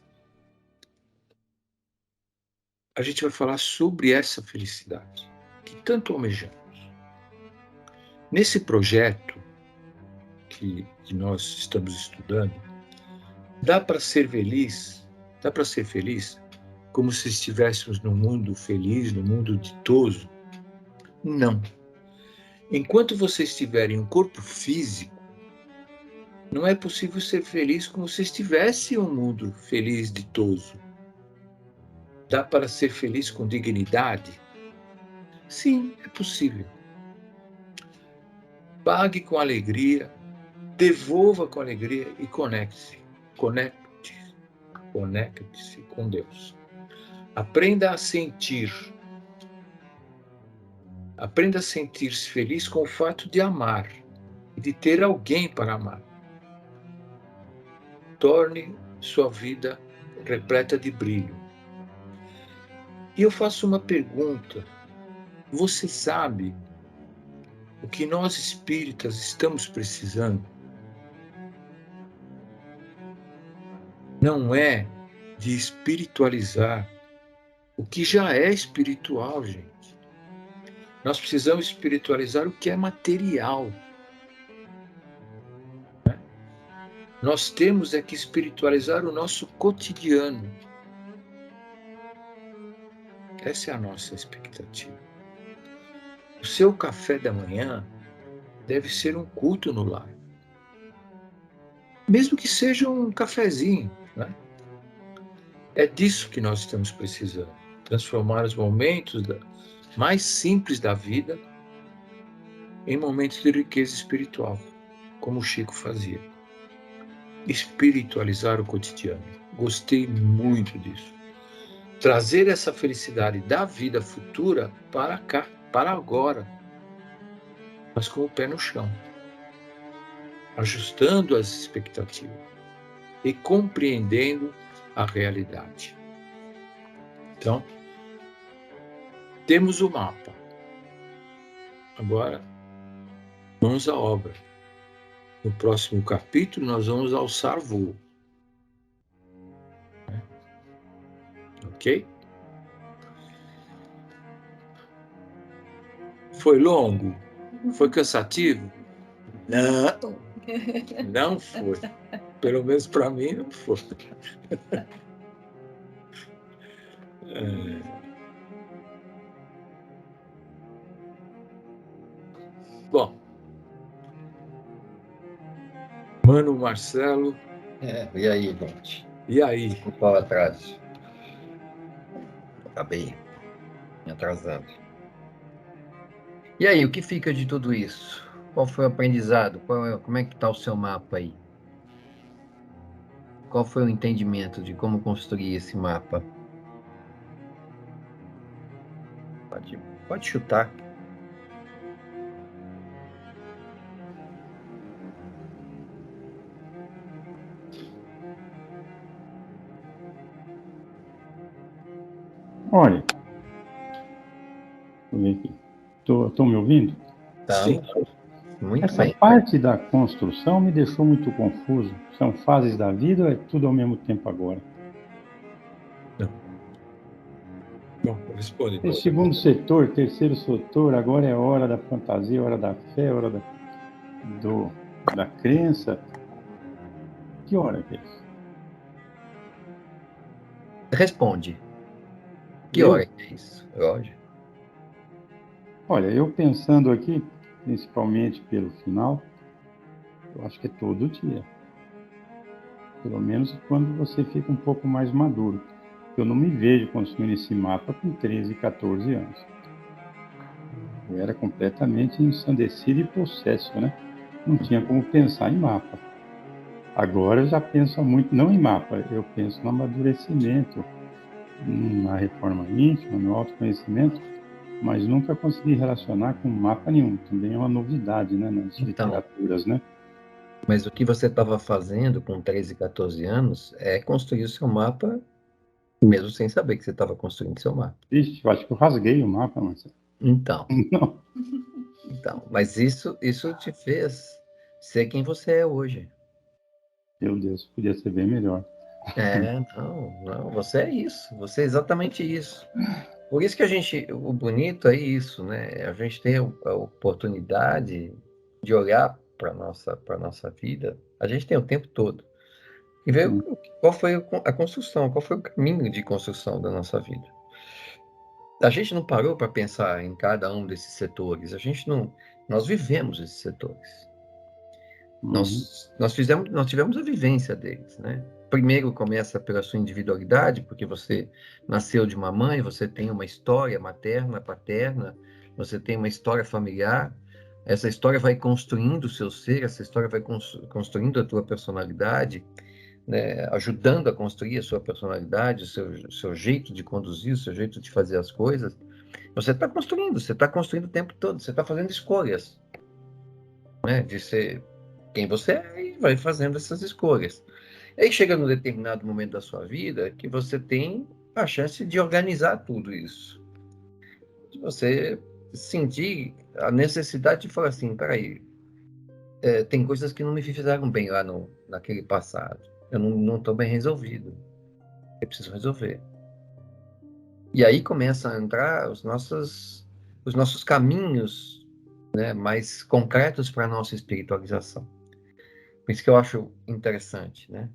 a gente vai falar sobre essa felicidade que tanto almejamos. Nesse projeto que nós estamos estudando, dá para ser feliz como se estivéssemos num mundo feliz, num mundo ditoso? Não. Enquanto você estiver em um corpo físico, não é possível ser feliz como se estivesse em um mundo feliz, ditoso. Dá para ser feliz com dignidade? Sim, é possível. Pague com alegria, devolva com alegria e conecte-se. Conecte-se com Deus. Aprenda a sentir. Aprenda a sentir-se feliz com o fato de amar e de ter alguém para amar. Torne sua vida repleta de brilho. E eu faço uma pergunta. Você sabe o que nós espíritas estamos precisando? Não é de espiritualizar o que já é espiritual, gente. Nós precisamos espiritualizar o que é material. Nós temos é que espiritualizar o nosso cotidiano. Essa é a nossa expectativa. O seu café da manhã deve ser um culto no lar. Mesmo que seja um cafezinho, né? É disso que nós estamos precisando. Transformar os momentos mais simples da vida em momentos de riqueza espiritual, como o Chico fazia. Espiritualizar o cotidiano. Gostei muito disso. Trazer essa felicidade da vida futura para cá, para agora, mas com o pé no chão, ajustando as expectativas e compreendendo a realidade. Então, temos o mapa. Agora, vamos à obra. No próximo capítulo, nós vamos alçar voo. Ok? Foi longo? Foi cansativo? Não foi. Pelo menos para mim não foi. Bom, Mano Marcelo. E aí, gente? E aí? Desculpa o atraso. Acabei me atrasando. E aí, o que fica de tudo isso? Qual foi o aprendizado? Como é que está o seu mapa aí? Qual foi o entendimento de como construir esse mapa? Pode chutar. Olha, estou me ouvindo? Tá. Sim. Muito Essa bem. parte da construção me deixou muito confuso. São fases da vida ou é tudo ao mesmo tempo agora? Bom, responde. O segundo setor, terceiro setor, agora é hora da fantasia, hora da fé, hora da crença. Que hora que é isso? Responde. Que hora que é isso, Roger? Olha, eu pensando aqui, principalmente pelo final, eu acho que é todo dia. Pelo menos quando você fica um pouco mais maduro. Eu não me vejo construindo esse mapa com 13, 14 anos. Eu era completamente ensandecido e possesso, né? Não tinha como pensar em mapa. Agora eu já penso muito, não em mapa, eu penso no amadurecimento, na reforma íntima, no autoconhecimento, mas nunca consegui relacionar com mapa nenhum. Também é uma novidade, né, nas literaturas, né? Mas o que você estava fazendo com 13, 14 anos é construir o seu mapa, mesmo sem saber que você estava construindo seu mapa. Ixi, eu acho que eu rasguei o mapa, Marcelo. Então, Não. mas isso te fez ser quem você é hoje. Meu Deus, podia ser bem melhor. Não, você é isso, você é exatamente isso. Por isso que o bonito é isso, né? A gente tem a oportunidade de olhar para nossa vida, a gente tem o tempo todo. E ver qual foi a construção, qual foi o caminho de construção da nossa vida. A gente não parou para pensar em cada um desses setores, nós vivemos esses setores. Nós tivemos a vivência deles, né? Primeiro começa pela sua individualidade, porque você nasceu de uma mãe, você tem uma história materna, paterna, você tem uma história familiar. Essa história vai construindo o seu ser, essa história vai construindo a tua personalidade, né? Ajudando a construir a sua personalidade, o seu jeito de conduzir, o seu jeito de fazer as coisas. Você está construindo o tempo todo, você está fazendo escolhas, né? De ser quem você é e vai fazendo essas escolhas. E aí chega num determinado momento da sua vida que você tem a chance de organizar tudo isso. De você sentir a necessidade de falar assim, peraí, tem coisas que não me fizeram bem lá naquele passado. Eu não estou bem resolvido. Eu preciso resolver. E aí começam a entrar os nossos caminhos, né, mais concretos para a nossa espiritualização. Por isso que eu acho interessante, né?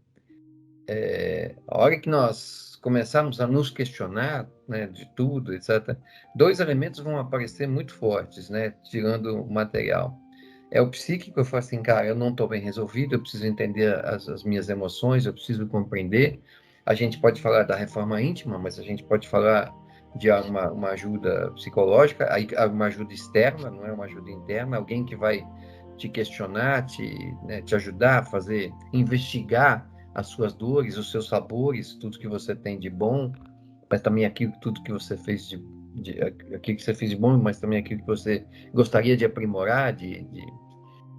A hora que nós começarmos a nos questionar, né, de tudo, etc., dois elementos vão aparecer muito fortes, né, tirando o material. É o psíquico, eu falo assim, cara, eu não estou bem resolvido, eu preciso entender as minhas emoções, eu preciso compreender. A gente pode falar da reforma íntima, mas a gente pode falar de uma ajuda psicológica, uma ajuda externa, não é uma ajuda interna, alguém que vai te questionar, né, te ajudar a fazer, investigar as suas dores, os seus sabores, tudo que você tem de bom, mas também tudo que você fez aquilo que você fez de bom, mas também aquilo que você gostaria de aprimorar,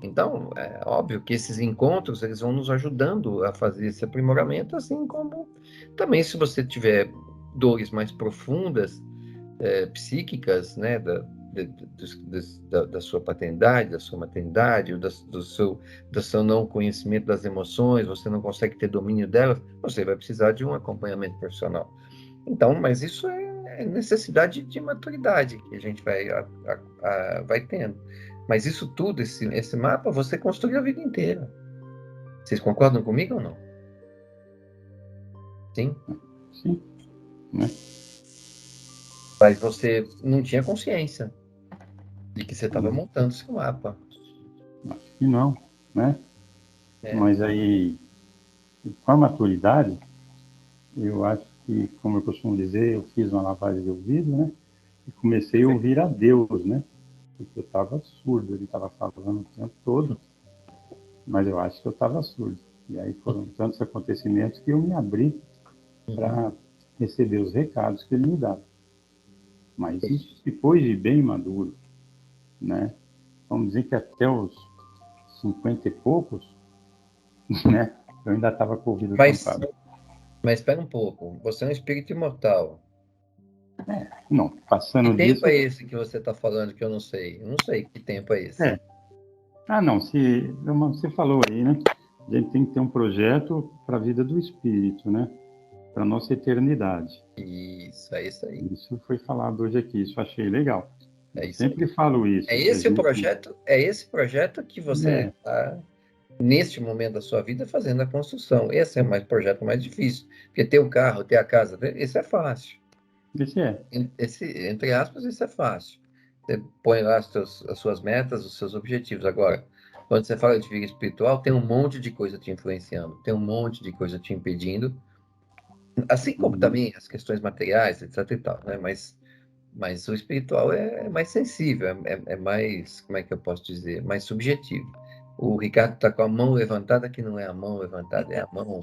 Então, é óbvio que esses encontros, eles vão nos ajudando a fazer esse aprimoramento, assim como também se você tiver dores mais profundas, psíquicas, né, da sua paternidade, da sua maternidade, ou do seu não conhecimento das emoções, você não consegue ter domínio delas, você vai precisar de um acompanhamento profissional. Então, mas isso é necessidade de maturidade que a gente vai tendo. Mas isso tudo, esse mapa, você construiu a vida inteira. Vocês concordam comigo ou não? Sim? Sim, né? Mas você não tinha consciência de que você estava montando seu mapa. Acho que não, né? Mas aí, com a maturidade, eu acho que, como eu costumo dizer, eu fiz uma lavagem de ouvido, né? E comecei a ouvir a Deus, né? Porque eu estava surdo, ele estava falando o tempo todo, mas eu acho que eu estava surdo. E aí foram tantos acontecimentos que eu me abri para receber os recados que ele me dava. Mas isso depois de bem maduro, né? Vamos dizer que até os 50 e poucos, né? Eu ainda estava com o ouvido tampado. Mas espera um pouco, você é um espírito imortal. Não, passando disso... Que tempo disso... é esse que você está falando que eu não sei? Eu não sei que tempo é esse. Não, você falou aí, né? A gente tem que ter um projeto para a vida do espírito, né? Para a nossa eternidade. Isso, é isso aí. Isso foi falado hoje aqui, isso achei legal. Eu sempre aí. falo isso. É esse projeto que você está, neste momento da sua vida, fazendo a construção. Esse é o projeto mais difícil. Porque ter o carro, ter a casa, esse é fácil. Entre aspas, isso é fácil. Você põe lá as suas metas, os seus objetivos. Agora, quando você fala de vida espiritual, tem um monte de coisa te influenciando, tem um monte de coisa te impedindo, assim como também as questões materiais, etc e tal, né? Mas o espiritual é mais sensível, é mais, como é que eu posso dizer, mais subjetivo. O Ricardo está com a mão levantada, que não é a mão levantada, é a mão.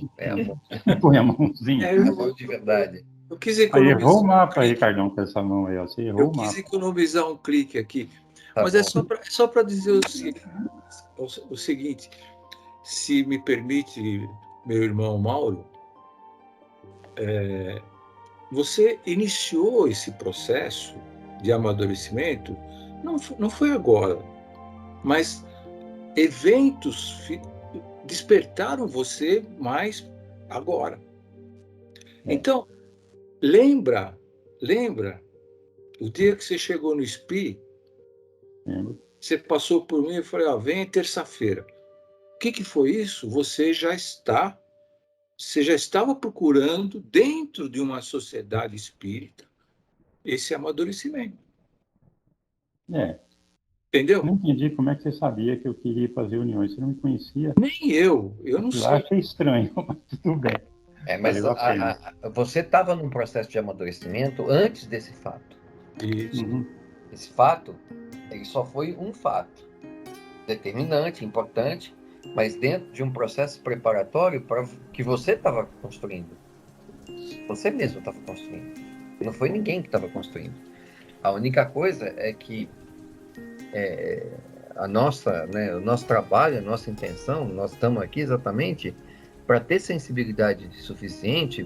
Põe a mãozinha. É a mão de verdade. Eu quis economizar. Aí errou o mapa, Ricardão, com essa mão aí. Você errou o mapa. Eu quis economizar um clique aqui. Mas bom. É só para dizer o seguinte, se me permite, meu irmão Mauro, você iniciou esse processo de amadurecimento não foi agora, mas eventos despertaram você mais agora. Então, lembra o dia que você chegou no SPI, você passou por mim e falei, vem terça-feira. O que foi isso? Você já estava procurando, dentro de uma sociedade espírita, esse amadurecimento. Entendeu? Não entendi como é que você sabia que eu queria fazer uniões. Você não me conhecia? Nem eu não sei. Eu achei estranho, mas tudo bem. Mas você estava num processo de amadurecimento antes desse fato. Isso. Esse fato, ele só foi um fato determinante, importante, mas dentro de um processo preparatório para que você estava construindo. Você mesmo estava construindo. Não foi ninguém que estava construindo. A única coisa é que o nosso trabalho, a nossa intenção, nós estamos aqui exatamente para ter sensibilidade suficiente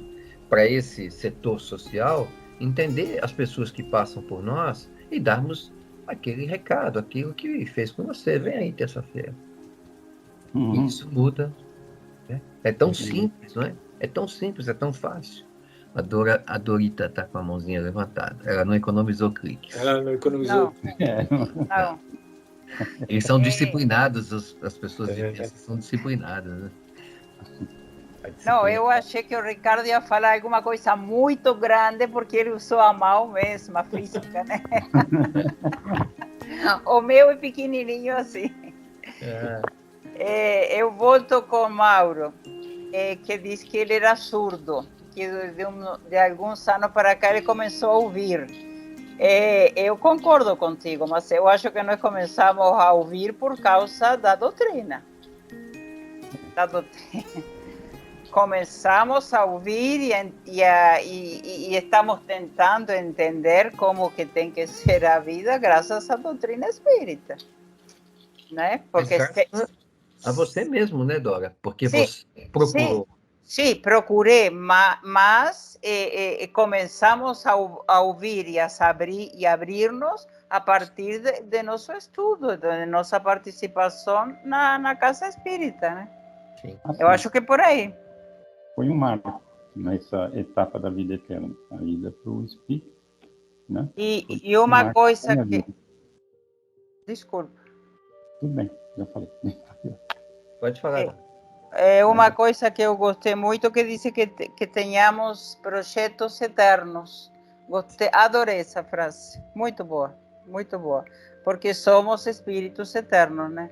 para esse setor social, entender as pessoas que passam por nós e darmos aquele recado, aquilo que fez com você. Vem aí terça-feira. Isso muda. Né? É tão simples, não é? É tão simples, é tão fácil. A Dorita está com a mãozinha levantada. Ela não economizou cliques. Ela não economizou. Não. Eles são disciplinados, as pessoas de peça são disciplinadas, né? Não, eu achei que o Ricardo ia falar alguma coisa muito grande, porque ele usou a mão mesmo, a física, né? O meu é pequenininho assim. Eu volto com o Mauro, que diz que ele era surdo, que de alguns anos para cá ele começou a ouvir. Eu concordo contigo, mas eu acho que nós começamos a ouvir por causa da doutrina. Começamos a ouvir e estamos tentando entender como que tem que ser a vida graças à doutrina espírita, né? Porque a você mesmo, né, Dora? Porque você procurou. Sim, procurei, mas começamos a ouvir e a abrir-nos a partir de nosso estudo, de nossa participação na Casa Espírita, né? Sim. Eu acho que é por aí. Foi um marco nessa etapa da vida eterna, a ida para o Espírito, né? E uma coisa que... Desculpa. Tudo bem, já falei. Pode falar. Uma coisa que eu gostei muito, que diz que tenhamos projetos eternos. Adorei essa frase. Muito boa, porque somos espíritos eternos, né?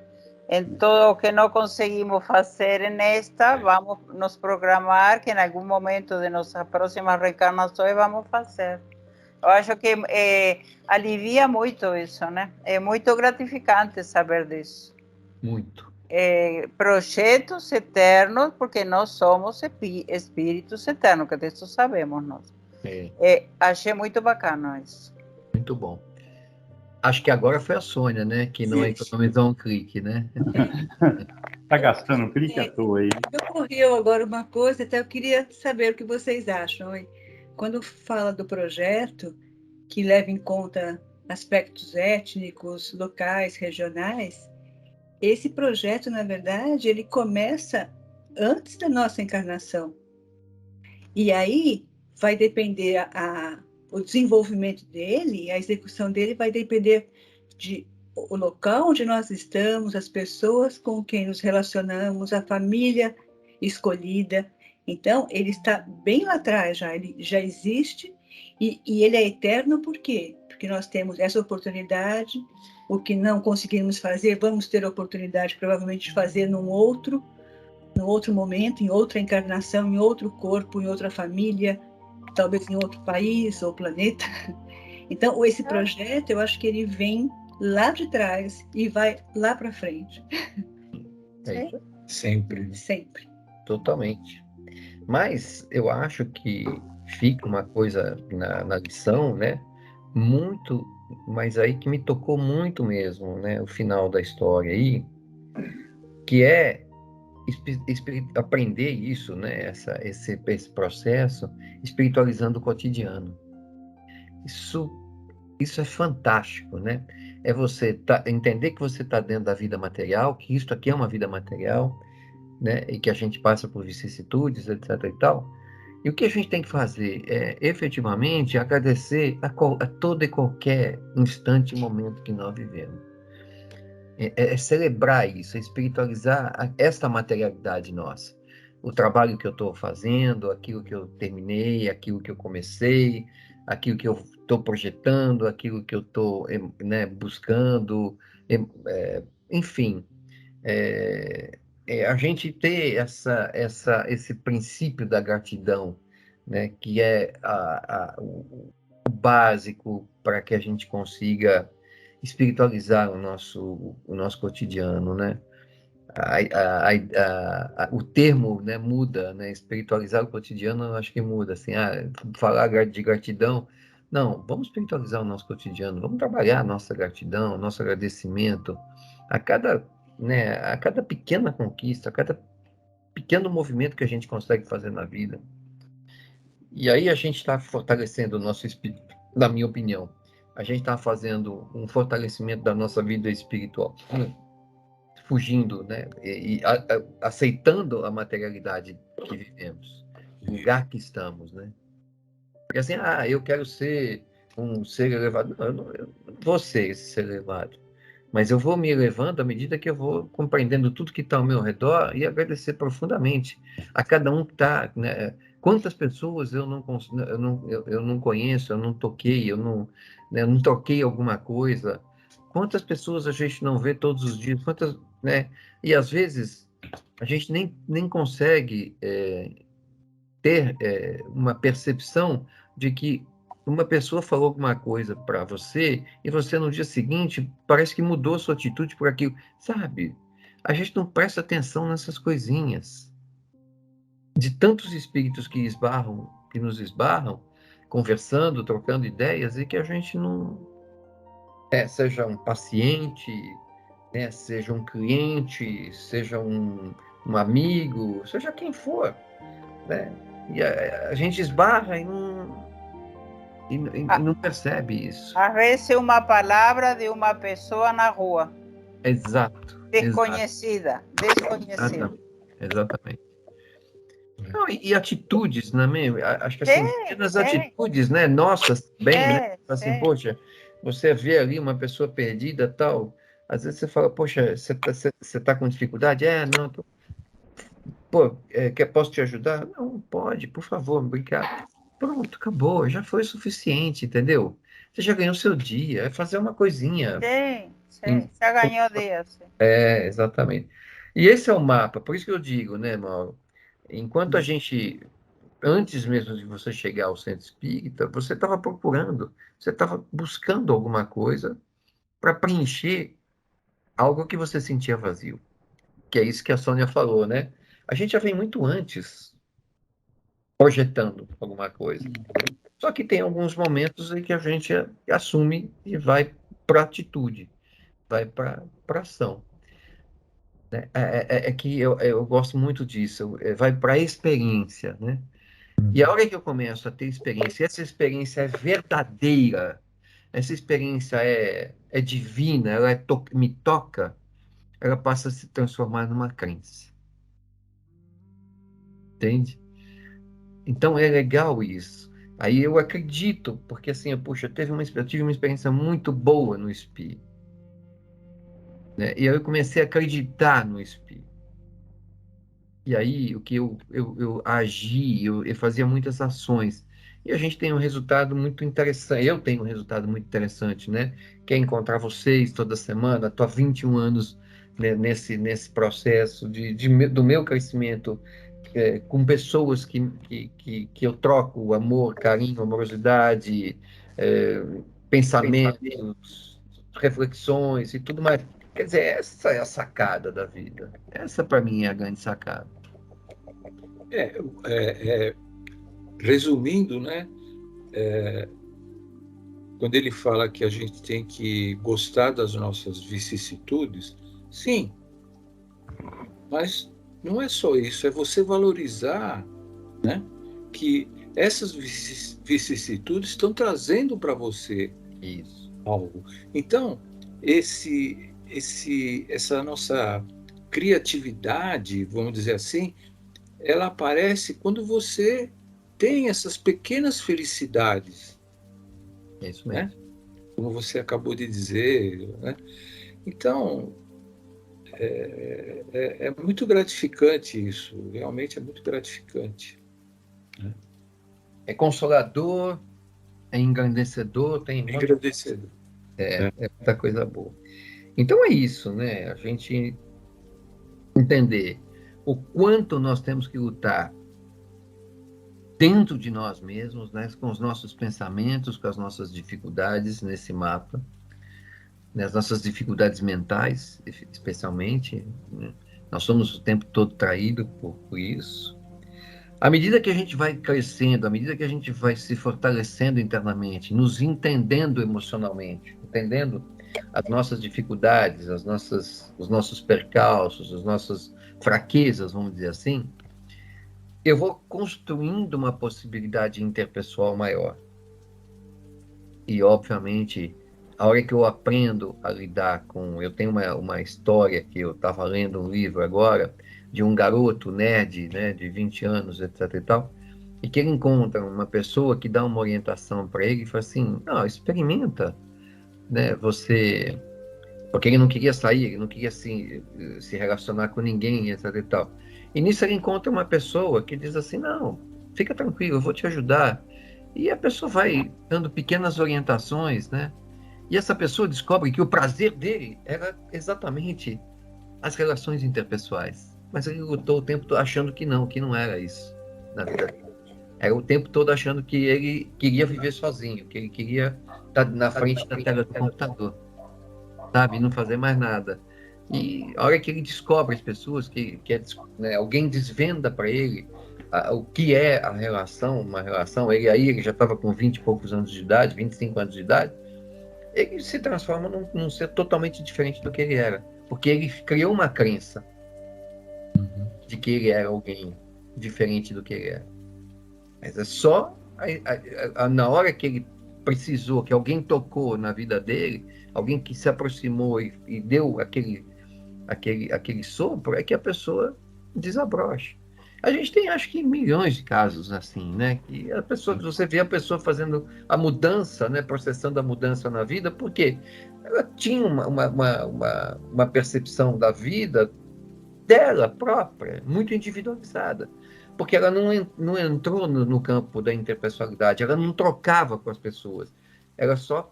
Em todo o que não conseguimos fazer nesta, vamos nos programar que em algum momento de nossas próximas reencarnações vamos fazer. Eu acho que alivia muito isso, né? É muito gratificante saber disso. Muito. Projetos eternos, porque nós somos espíritos eternos, que disso sabemos nós. Achei muito bacana isso. Muito bom. Acho que agora foi a Sônia, né? Que não economizou um clique, né? Tá gastando um clique à toa aí. Me ocorreu agora uma coisa, até eu queria saber o que vocês acham. Quando fala do projeto, que leva em conta aspectos étnicos, locais, regionais, esse projeto, na verdade, ele começa antes da nossa encarnação. E aí vai depender o desenvolvimento dele, a execução dele vai depender o local onde nós estamos, as pessoas com quem nos relacionamos, a família escolhida. Então, ele está bem lá atrás já, ele já existe e ele é eterno por quê? Porque nós temos essa oportunidade, o que não conseguimos fazer, vamos ter a oportunidade provavelmente de fazer num outro momento, em outra encarnação, em outro corpo, em outra família, talvez em outro país ou planeta. Então, esse projeto, eu acho que ele vem lá de trás e vai lá para frente. Sempre. Sempre. Totalmente. Mas eu acho que fica uma coisa na lição, né? Muito, mas aí que me tocou muito mesmo, né? O final da história aí, que é aprender isso, né? Esse processo, espiritualizando o cotidiano. Isso Isso é fantástico, né? É você entender que você está dentro da vida material, que isto aqui é uma vida material, né? E que a gente passa por vicissitudes, etc. e tal. E o que a gente tem que fazer é, efetivamente, agradecer a todo e qualquer instante e momento que nós vivemos. É celebrar isso, é espiritualizar esta materialidade nossa. O trabalho que eu estou fazendo, aquilo que eu terminei, aquilo que eu comecei, aquilo que eu estou projetando, aquilo que eu estou, né, buscando, enfim. A gente ter esse princípio da gratidão, né, que é o básico para que a gente consiga espiritualizar o nosso cotidiano, né? O termo, né, muda, né? Espiritualizar o cotidiano, eu acho que muda, assim, falar de gratidão, não, vamos espiritualizar o nosso cotidiano, vamos trabalhar a nossa gratidão, nosso agradecimento a cada, né, a cada pequena conquista, a cada pequeno movimento que a gente consegue fazer na vida. E aí a gente está fortalecendo o nosso espírito, na minha opinião. A gente está fazendo um fortalecimento da nossa vida espiritual, fugindo, né? Aceitando a materialidade que vivemos, o lugar que estamos, né? Porque assim, eu quero ser um ser elevado. Não, eu não vou ser esse ser elevado. Mas eu vou me elevando à medida que eu vou compreendendo tudo que está ao meu redor e agradecer profundamente a cada um que está, né? Quantas pessoas eu não conheço, eu não toquei, né, eu não toquei alguma coisa. Quantas pessoas a gente não vê todos os dias, né? E às vezes a gente nem consegue ter uma percepção de que uma pessoa falou alguma coisa para você e você no dia seguinte parece que mudou a sua atitude por aquilo, sabe? A gente não presta atenção nessas coisinhas. De tantos espíritos que nos esbarram, conversando, trocando ideias, e que a gente não seja um paciente, né, seja um cliente, seja um amigo, seja quem for, né? E a gente esbarra e não percebe isso. Às vezes uma palavra de uma pessoa na rua. Exato. Desconhecida. Exatamente. Não, e atitudes, né? Acho que assim, pequenas atitudes, né? Nossas também, né? Assim, poxa, você vê ali uma pessoa perdida, tal. Às vezes você fala, poxa, você tá com dificuldade? Não. Pô, posso te ajudar? Não, pode, por favor, obrigado. Pronto, acabou, já foi o suficiente, entendeu? Você já ganhou seu dia, é fazer uma coisinha. Sim, já ganhou dia. Exatamente. E esse é o mapa, por isso que eu digo, né, Mauro? Enquanto a gente, antes mesmo de você chegar ao centro espírita, você estava procurando, você estava buscando alguma coisa para preencher algo que você sentia vazio. Que é isso que a Sônia falou, né? A gente já vem muito antes projetando alguma coisa. Só que tem alguns momentos em que a gente assume e vai para atitude, vai para ação. Né? É que eu gosto muito disso, vai para a experiência, né? E a hora que eu começo a ter experiência, essa experiência é verdadeira, essa experiência é divina, ela me toca, ela passa a se transformar numa crença. Entende? Então é legal isso. Aí eu acredito, porque assim, puxa, eu tive uma experiência muito boa no espírito. Né? E aí eu comecei a acreditar no espírito. E aí o que eu agi, eu fazia muitas ações. E a gente tem um resultado muito interessante. Eu tenho um resultado muito interessante, né? Que é encontrar vocês toda semana. Estou há 21 anos, né, nesse processo do meu crescimento, com pessoas que eu troco amor, carinho, amorosidade, pensamentos, reflexões e tudo mais. Quer dizer, essa é a sacada da vida. Essa, para mim, é a grande sacada. Resumindo, né? Quando ele fala que a gente tem que gostar das nossas vicissitudes, sim, mas não é só isso, é você valorizar, né, que essas vicissitudes estão trazendo para você Isso. algo. Então, essa nossa criatividade, vamos dizer assim, ela aparece quando você tem essas pequenas felicidades, É isso né? mesmo. Como você acabou de dizer, né? Então, é muito gratificante isso, realmente é muito gratificante. É consolador, é engrandecedor, tem um É monte de... agradecedor. É muita coisa boa. Então é isso, né? A gente entender o quanto nós temos que lutar dentro de nós mesmos, né? Com os nossos pensamentos, com as nossas dificuldades nesse mapa, né? As nossas dificuldades mentais, especialmente, né? Nós somos o tempo todo traídos por isso. À medida que a gente vai crescendo, à medida que a gente vai se fortalecendo internamente, nos entendendo emocionalmente, entendendo as nossas dificuldades, os nossos percalços, as nossas fraquezas, vamos dizer assim, eu vou construindo uma possibilidade interpessoal maior. E, obviamente, a hora que eu aprendo a lidar com... Eu tenho uma história que eu estava lendo um livro agora, de um garoto nerd, né, de 20 anos, etc e tal, e que ele encontra uma pessoa que dá uma orientação para ele e fala assim, não, experimenta, né, você... Porque ele não queria sair, ele não queria se relacionar com ninguém, etc e tal. E nisso ele encontra uma pessoa que diz assim, não, fica tranquilo, eu vou te ajudar. E a pessoa vai dando pequenas orientações, né? E essa pessoa descobre que o prazer dele era exatamente as relações interpessoais. Mas ele lutou o tempo todo achando que não era isso, na vida dele. Era o tempo todo achando que ele queria viver sozinho, que ele queria estar na frente da tela do computador, sabe? Não fazer mais nada. E a hora que ele descobre as pessoas, né, alguém desvenda para ele o que é a relação, uma relação, ele já estava com 20 e poucos anos de idade, 25 anos de idade, ele se transforma num ser totalmente diferente do que ele era. Porque ele criou uma crença de que ele era alguém diferente do que ele era. Mas é só na hora que ele precisou, que alguém tocou na vida dele, alguém que se aproximou e deu aquele sopro, é que a pessoa desabrocha. A gente tem, acho que, milhões de casos assim, né? Que a pessoa, você vê a pessoa fazendo a mudança, né? Processando a mudança na vida, porque ela tinha uma percepção da vida dela própria, muito individualizada. Porque ela não entrou no campo da interpessoalidade, ela não trocava com as pessoas. Ela só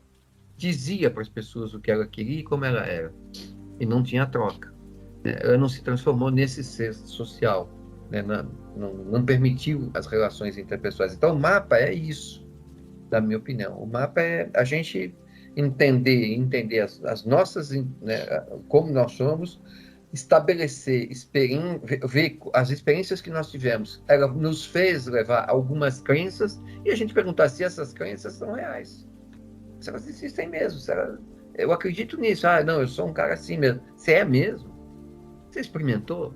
dizia para as pessoas o que ela queria e como ela era. E não tinha troca. Ela não se transformou nesse ser social, né? Não permitiu as relações interpessoais. Então, o mapa é isso, na minha opinião. O mapa é a gente entender as nossas, né, como nós somos, estabelecer, ver as experiências que nós tivemos. Ela nos fez levar algumas crenças e a gente perguntar se essas crenças são reais, se elas existem mesmo. Eu acredito nisso. Ah, não, eu sou um cara assim mesmo. Você é mesmo? Você experimentou?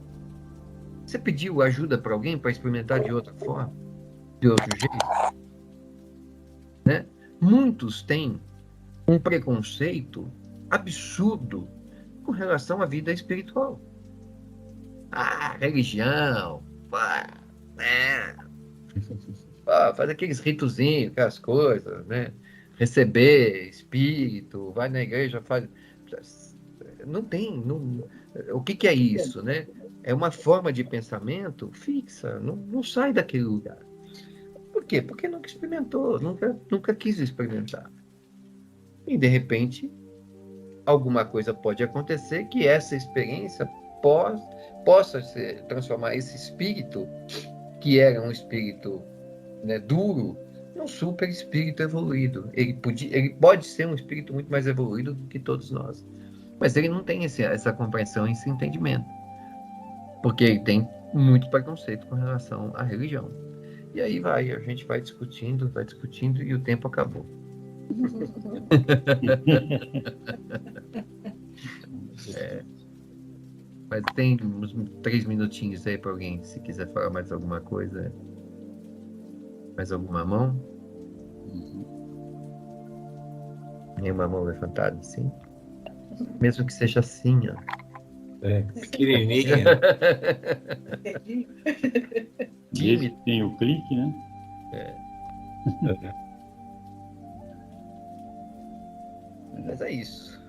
Você pediu ajuda para alguém para experimentar de outra forma? De outro jeito? Né? Muitos têm um preconceito absurdo com relação à vida espiritual. Ah, religião, pá, né? Pá, faz aqueles ritozinhos, aquelas coisas, né? Receber espírito, vai na igreja, faz... Não tem... O que é isso, né? É uma forma de pensamento fixa, não sai daquele lugar. Por quê? Porque nunca experimentou, nunca quis experimentar. E, de repente, alguma coisa pode acontecer que essa experiência possa transformar esse espírito, que era um espírito, né, duro, num super espírito evoluído. Ele pode ser um espírito muito mais evoluído do que todos nós. Mas ele não tem essa compreensão, esse entendimento. Porque ele tem muito preconceito com relação à religião. E aí a gente vai discutindo e o tempo acabou. Mas tem uns 3 minutinhos aí para alguém, se quiser falar mais alguma coisa. Mais alguma mão? Nenhuma mão levantada assim. Mesmo que seja assim, ó. Pequenininha. E esse tem o clique, né? Mas é isso.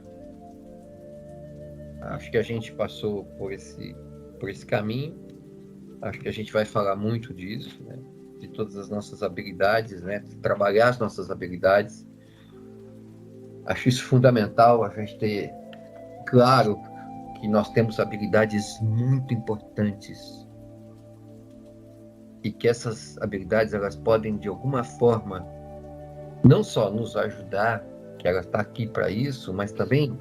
Acho que a gente passou por esse caminho. Acho que a gente vai falar muito disso, né? De todas as nossas habilidades, né? Trabalhar as nossas habilidades. Acho isso fundamental, a gente ter claro que nós temos habilidades muito importantes e que essas habilidades elas podem de alguma forma não só nos ajudar, que ela está aqui para isso, mas também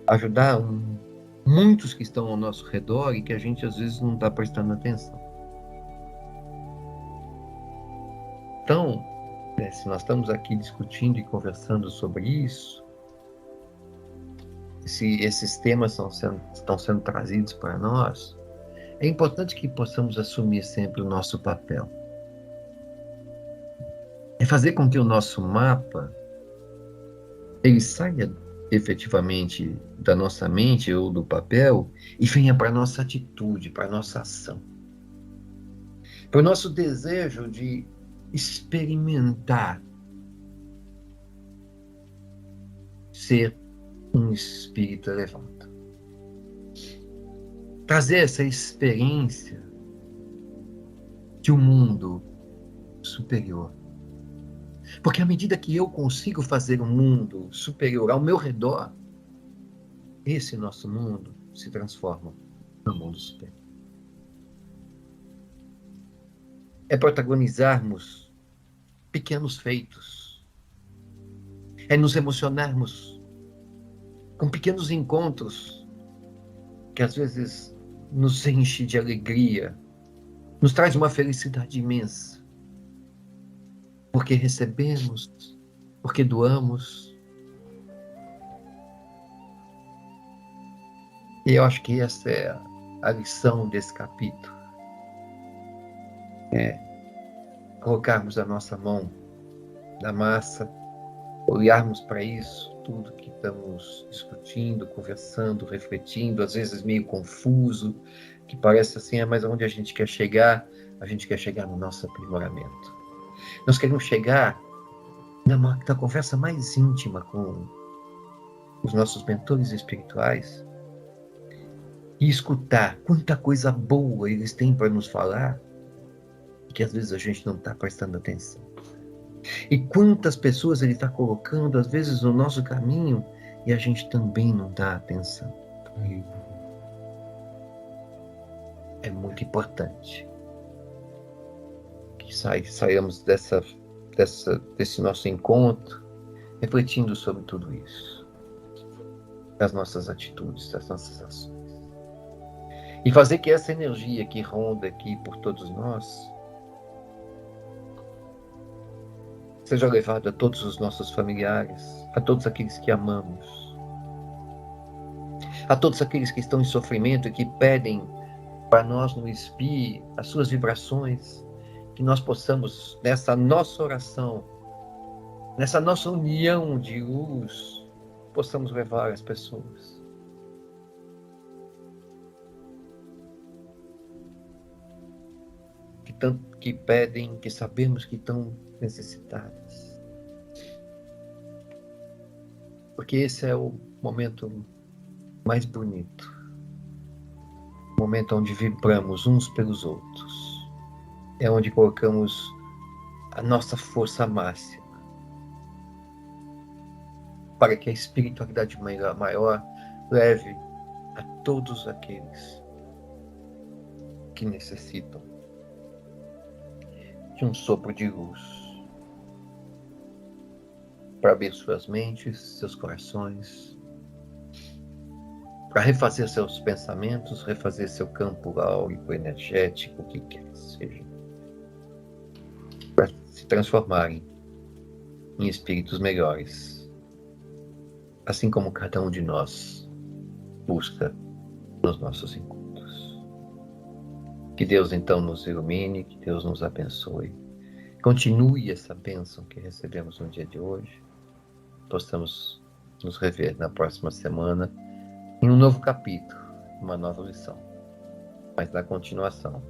ajudar muitos que estão ao nosso redor e que a gente às vezes não está prestando atenção. Então, se nós estamos aqui discutindo e conversando sobre isso, se esses temas estão sendo trazidos para nós, é importante que possamos assumir sempre o nosso papel. É fazer com que o nosso mapa ele saia efetivamente da nossa mente ou do papel e venha para a nossa atitude, para a nossa ação. Para o nosso desejo de experimentar ser um espírito elevado. Trazer essa experiência de um mundo superior. Porque à medida que eu consigo fazer um mundo superior ao meu redor, esse nosso mundo se transforma no mundo superior. É protagonizarmos pequenos feitos. É nos emocionarmos com pequenos encontros que às vezes nos enche de alegria, nos traz uma felicidade imensa. Porque recebemos, porque doamos. E eu acho que essa é a lição desse capítulo. É colocarmos a nossa mão na massa, olharmos para isso, tudo que estamos discutindo, conversando, refletindo, às vezes meio confuso, que parece assim, mas aonde a gente quer chegar? A gente quer chegar no nosso aprimoramento. Nós queremos chegar na conversa mais íntima com os nossos mentores espirituais e escutar quanta coisa boa eles têm para nos falar e que às vezes a gente não está prestando atenção. E quantas pessoas ele está colocando, às vezes, no nosso caminho e a gente também não dá atenção. É muito importante que saiamos desse nosso encontro refletindo sobre tudo isso, das nossas atitudes, das nossas ações. E fazer que essa energia que ronda aqui por todos nós seja levada a todos os nossos familiares, a todos aqueles que amamos, a todos aqueles que estão em sofrimento e que pedem para nós no SPI as suas vibrações, que nós possamos, nessa nossa oração, nessa nossa união de luz, possamos levar as pessoas. Que pedem, que sabemos que estão necessitadas. Porque esse é o momento mais bonito. O momento onde vibramos uns pelos outros. É onde colocamos a nossa força máxima. Para que a espiritualidade maior leve a todos aqueles que necessitam de um sopro de luz para abrir suas mentes, seus corações, para refazer seus pensamentos, refazer seu campo áurico, energético, o que quer que seja, para se transformarem em espíritos melhores, assim como cada um de nós busca nos nossos encontros. Que Deus então nos ilumine, que Deus nos abençoe. Continue essa bênção que recebemos no dia de hoje. Possamos nos rever na próxima semana em um novo capítulo, uma nova lição, mas na continuação.